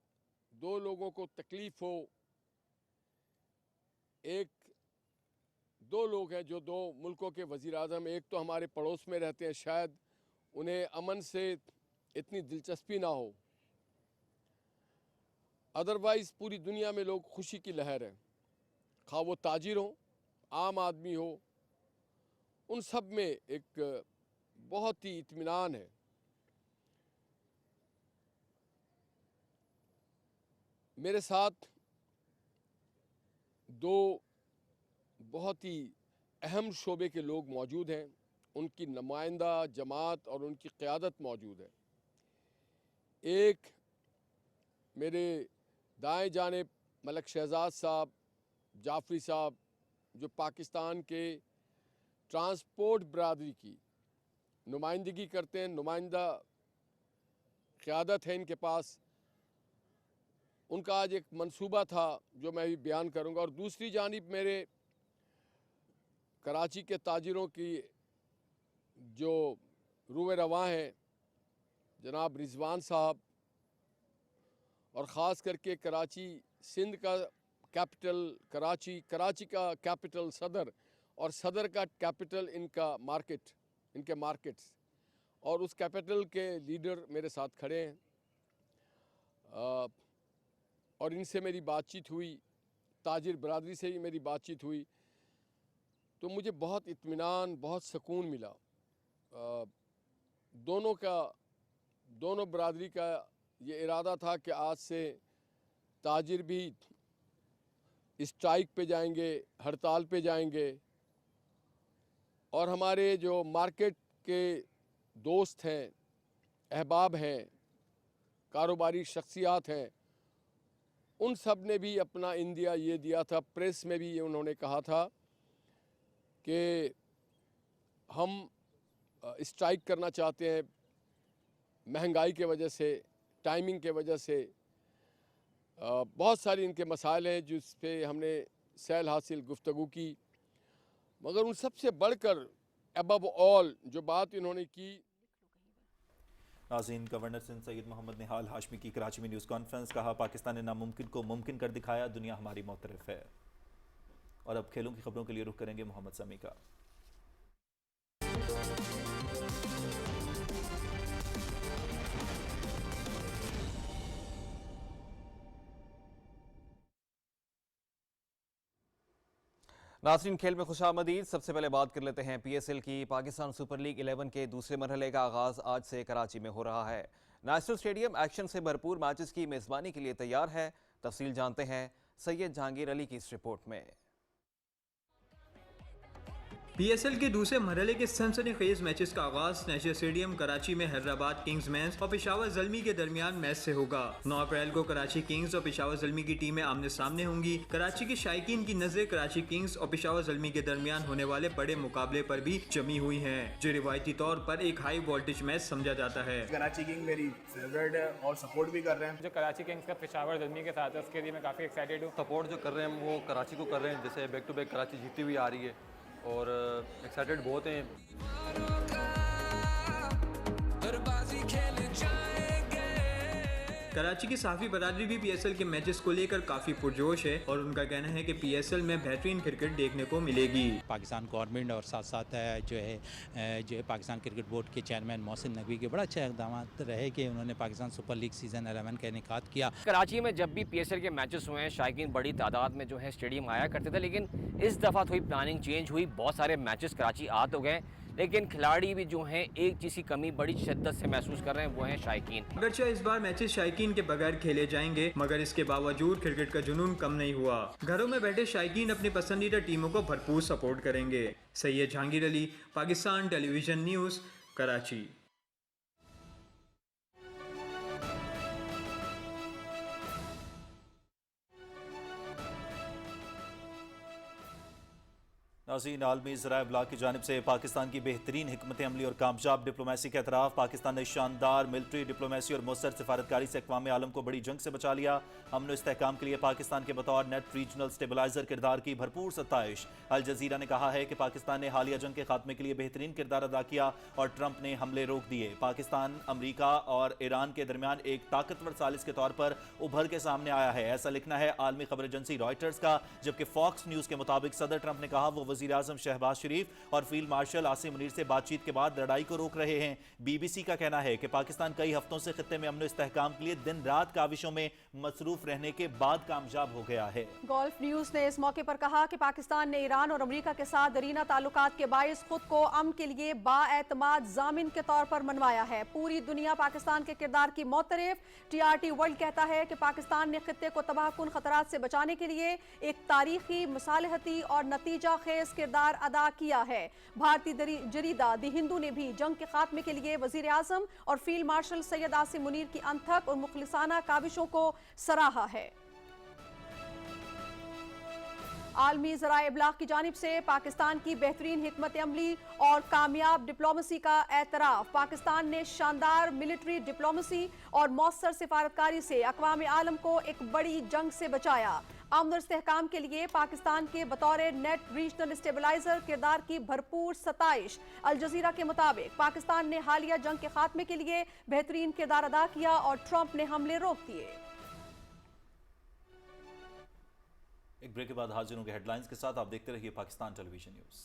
दो लोगों को तकलीफ़ हो। दो लोग हैं जो दो मुल्कों के वज़ीर आज़म, एक तो हमारे पड़ोस में रहते हैं, शायद उन्हें अमन से इतनी दिलचस्पी ना हो, अदरवाइज़ पूरी दुनिया में लोग खुशी की लहर है, खा वो ताजिर हो, आम आदमी हो, उन सब में एक बहुत ही इत्मीनान है। मेरे साथ दो बहुत ही अहम शोबे के लोग मौजूद हैं, उनकी नुमाइंदा जमात और उनकी क़यादत मौजूद है। एक मेरे दाएं जानिब मलक शहजाद साहब, जाफरी साहब, जो पाकिस्तान के ट्रांसपोर्ट बरादरी की नुमाइंदगी करते हैं, नुमाइंदा क़यादत है इनके पास। उनका आज एक मंसूबा था जो मैं भी बयान करूंगा। और दूसरी जानिब मेरे कराची के ताजिरों की जो रूए रवां हैं, जनाब रिजवान साहब, और ख़ास करके कराची, सिंध का कैपिटल कराची, कराची का कैपिटल सदर और सदर का कैपिटल इनके मार्केट्स, और उस कैपिटल के लीडर मेरे साथ खड़े हैं। और इनसे मेरी बातचीत हुई ताजिर बरादरी से भी मेरी बातचीत हुई, तो मुझे बहुत इत्मीनान, बहुत सुकून मिला। दोनों बरादरी का ये इरादा था कि आज से ताजिर भी स्ट्राइक पे जाएंगे, हड़ताल पे जाएंगे, और हमारे जो मार्केट के दोस्त हैं, अहबाब हैं, कारोबारी शख्सियात हैं, उन सब ने भी अपना इंदिया ये दिया था। प्रेस में भी ये उन्होंने कहा था कि हम स्ट्राइक करना चाहते हैं, महंगाई के वजह से, टाइमिंग के वजह से, बहुत सारी इनके मसाइल हैं जिस पे हमने सैल हासिल गुफ्तगू की, मगर उन सबसे बढ़कर अबव ऑल जो बात इन्होंने की। नाज़रीन, गवर्नर सिंध सैयद मोहम्मद निहाल हाशमी की कराची में न्यूज़ कॉन्फ्रेंस। कहा, पाकिस्तान ने नामुमकिन को मुमकिन कर दिखाया, दुनिया हमारी मोतरफ है। और अब खेलों की खबरों के लिए रुख करेंगे मोहम्मद समी का। नाज़रीन, खेल में खुशामदीद। सबसे पहले बात कर लेते हैं PSL की। पाकिस्तान सुपर लीग 11 के दूसरे मरहले का आगाज़ आज से कराची में हो रहा है। नेशनल स्टेडियम एक्शन से भरपूर मैचेस की मेज़बानी के लिए तैयार है। तफसील जानते हैं सैयद जहांगीर अली की इस रिपोर्ट में। PSL के दूसरे मरहले के सनसनीखेज मैचेस का आगाज नेशनल स्टेडियम कराची में हैदराबाद किंग्स मैच और पेशावर ज़ल्मी के दरमियान मैच से होगा। 9 अप्रैल को कराची किंग्स और पेशावर ज़ल्मी की टीमें आमने सामने होंगी। कराची के शायकीन की नजर कराची किंग्स और पेशावर ज़ल्मी के दरमियान होने वाले बड़े मुकाबले पर भी जमी हुई है, जो रिवायती तौर पर एक हाई वोल्टेज मैच समझा जाता है। कराची किंग मेरी फेवरेट है और सपोर्ट भी कर रहे हैं। जो कराची किंग्स का पेशावर ज़ल्मी के साथ है, उसके लिए मैं काफ़ी एक्साइटेड हूँ। सपोर्ट जो कर रहे हैं वो कराची को कर रहे हैं, जैसे बैक टू बैक कराची जीतती हुई आ रही है और एक्साइटेड बहुत हैं। कराची की साफी बरादरी भी PSL के मैचेस को लेकर काफ़ी पुरजोश है और उनका कहना है कि PSL में बेहतरीन क्रिकेट देखने को मिलेगी। पाकिस्तान गवर्नमेंट और साथ साथ जो है पाकिस्तान क्रिकेट बोर्ड के चेयरमैन मोहसिन नकवी के बड़ा अच्छा इक़दाम रहे कि उन्होंने पाकिस्तान सुपर लीग सीज़न 11 का इनेकाद किया। कराची में जब भी PSL के मैचेस हुए हैं, शायकीन बड़ी तादाद में जो है स्टेडियम आया करते थे, लेकिन इस दफ़ा थोड़ी प्लानिंग चेंज हुई। बहुत सारे मैचेस कराची आ तो गए, लेकिन खिलाड़ी भी जो हैं एक चीज़ की कमी बड़ी शिद्दत से महसूस कर रहे हैं, वो हैं शायकीन। अगरचे इस बार मैचेस शायकीन के बगैर खेले जाएंगे, मगर इसके बावजूद क्रिकेट का जुनून कम नहीं हुआ। घरों में बैठे शायकीन अपनी पसंदीदा टीमों को भरपूर सपोर्ट करेंगे। Syed Jahangir Ali, Pakistan television news, Karachi. नाज़रीन, आलमी ज़राए इब्लाग की जानिब से पाकिस्तान की बेहतरीन हिकमत अमली और कामयाब डिप्लोमेसी के एतराफ़ पाकिस्तान ने शानदार मिलिट्री डिप्लोमेसी और मुसर सफारतकारी से अक़वाम आलम को बड़ी जंग से बचा लिया। अमन इस्तेहकाम के लिए पाकिस्तान के बतौर नेट रीजनल स्टेबलाइजर किरदार की भरपूर सत्ताइश। अल जज़ीरा ने कहा है कि पाकिस्तान ने हालिया जंग के खात्मे के लिए बेहतरीन किरदार अदा किया और ट्रंप ने हमले रोक दिए। पाकिस्तान अमरीका और ईरान के दरमियान एक ताकतवर सालिस के तौर पर उभर के सामने आया है, ऐसा लिखना है आलमी खबर एजेंसी रॉयटर्स का। जबकि फॉक्स न्यूज़ के मुताबिक सदर ट्रंप ने कहा वो वज़ीर आज़म शहबाज शरीफ और फील्ड मार्शल आसिम मुनीर से बातचीत के बाद लड़ाई को रोक रहे हैं। BBC का कहना है कि पाकिस्तान कई हफ्तों से खित्ते में अमन इस्तेहकाम के लिए दिन रात काविशों में मसरूफ रहने के बाद कामयाब हो गया है। गल्फ न्यूज ने इस मौके पर कहा कि पाकिस्तान ने ईरान और अमेरिका के साथ दरीना ताल्लुकात के बाइस खुद को अमन के लिए बाएतमाद जामिन के तौर पर मनवाया है। पूरी दुनिया पाकिस्तान के किरदार की मोतरफ। TRT वर्ल्ड कहता है कि पाकिस्तान ने खित्ते को तबाहकुन खतरात से बचाने के लिए एक तारीखी, मुसालहती और नतीजा खेज किरदार अदा किया है। भारतीय जरीदा दी हिंदू ने भी जंग के खात्मे के लिए वजीर आजम और फील्ड मार्शल सैयद आसिम मुनीर की अनथक और मुखलिसाना काविशों को सराहा है। आलमी ज़राए इब्लाग की जानिब से पाकिस्तान की बेहतरीन हिकमत अमली और कामयाब डिप्लोमेसी का एतराफ़। पाकिस्तान ने शानदार मिलिट्री डिप्लोमेसी और मौसर सिफारतकारी से अक़वाम आलम को एक बड़ी जंग से बचाया। अमन और इस्तेहकाम के लिए पाकिस्तान के बतौर नेट रीजनल स्टेबलाइजर किरदार की भरपूर सताइश। अल जज़ीरा के मुताबिक पाकिस्तान ने हालिया जंग के खात्मे के लिए बेहतरीन किरदार अदा किया और ट्रंप ने हमले रोक दिए। एक ब्रेक के बाद हाजिर होंगे हेडलाइंस के साथ। आप देखते रहिए पाकिस्तान टेलीविजन न्यूज़।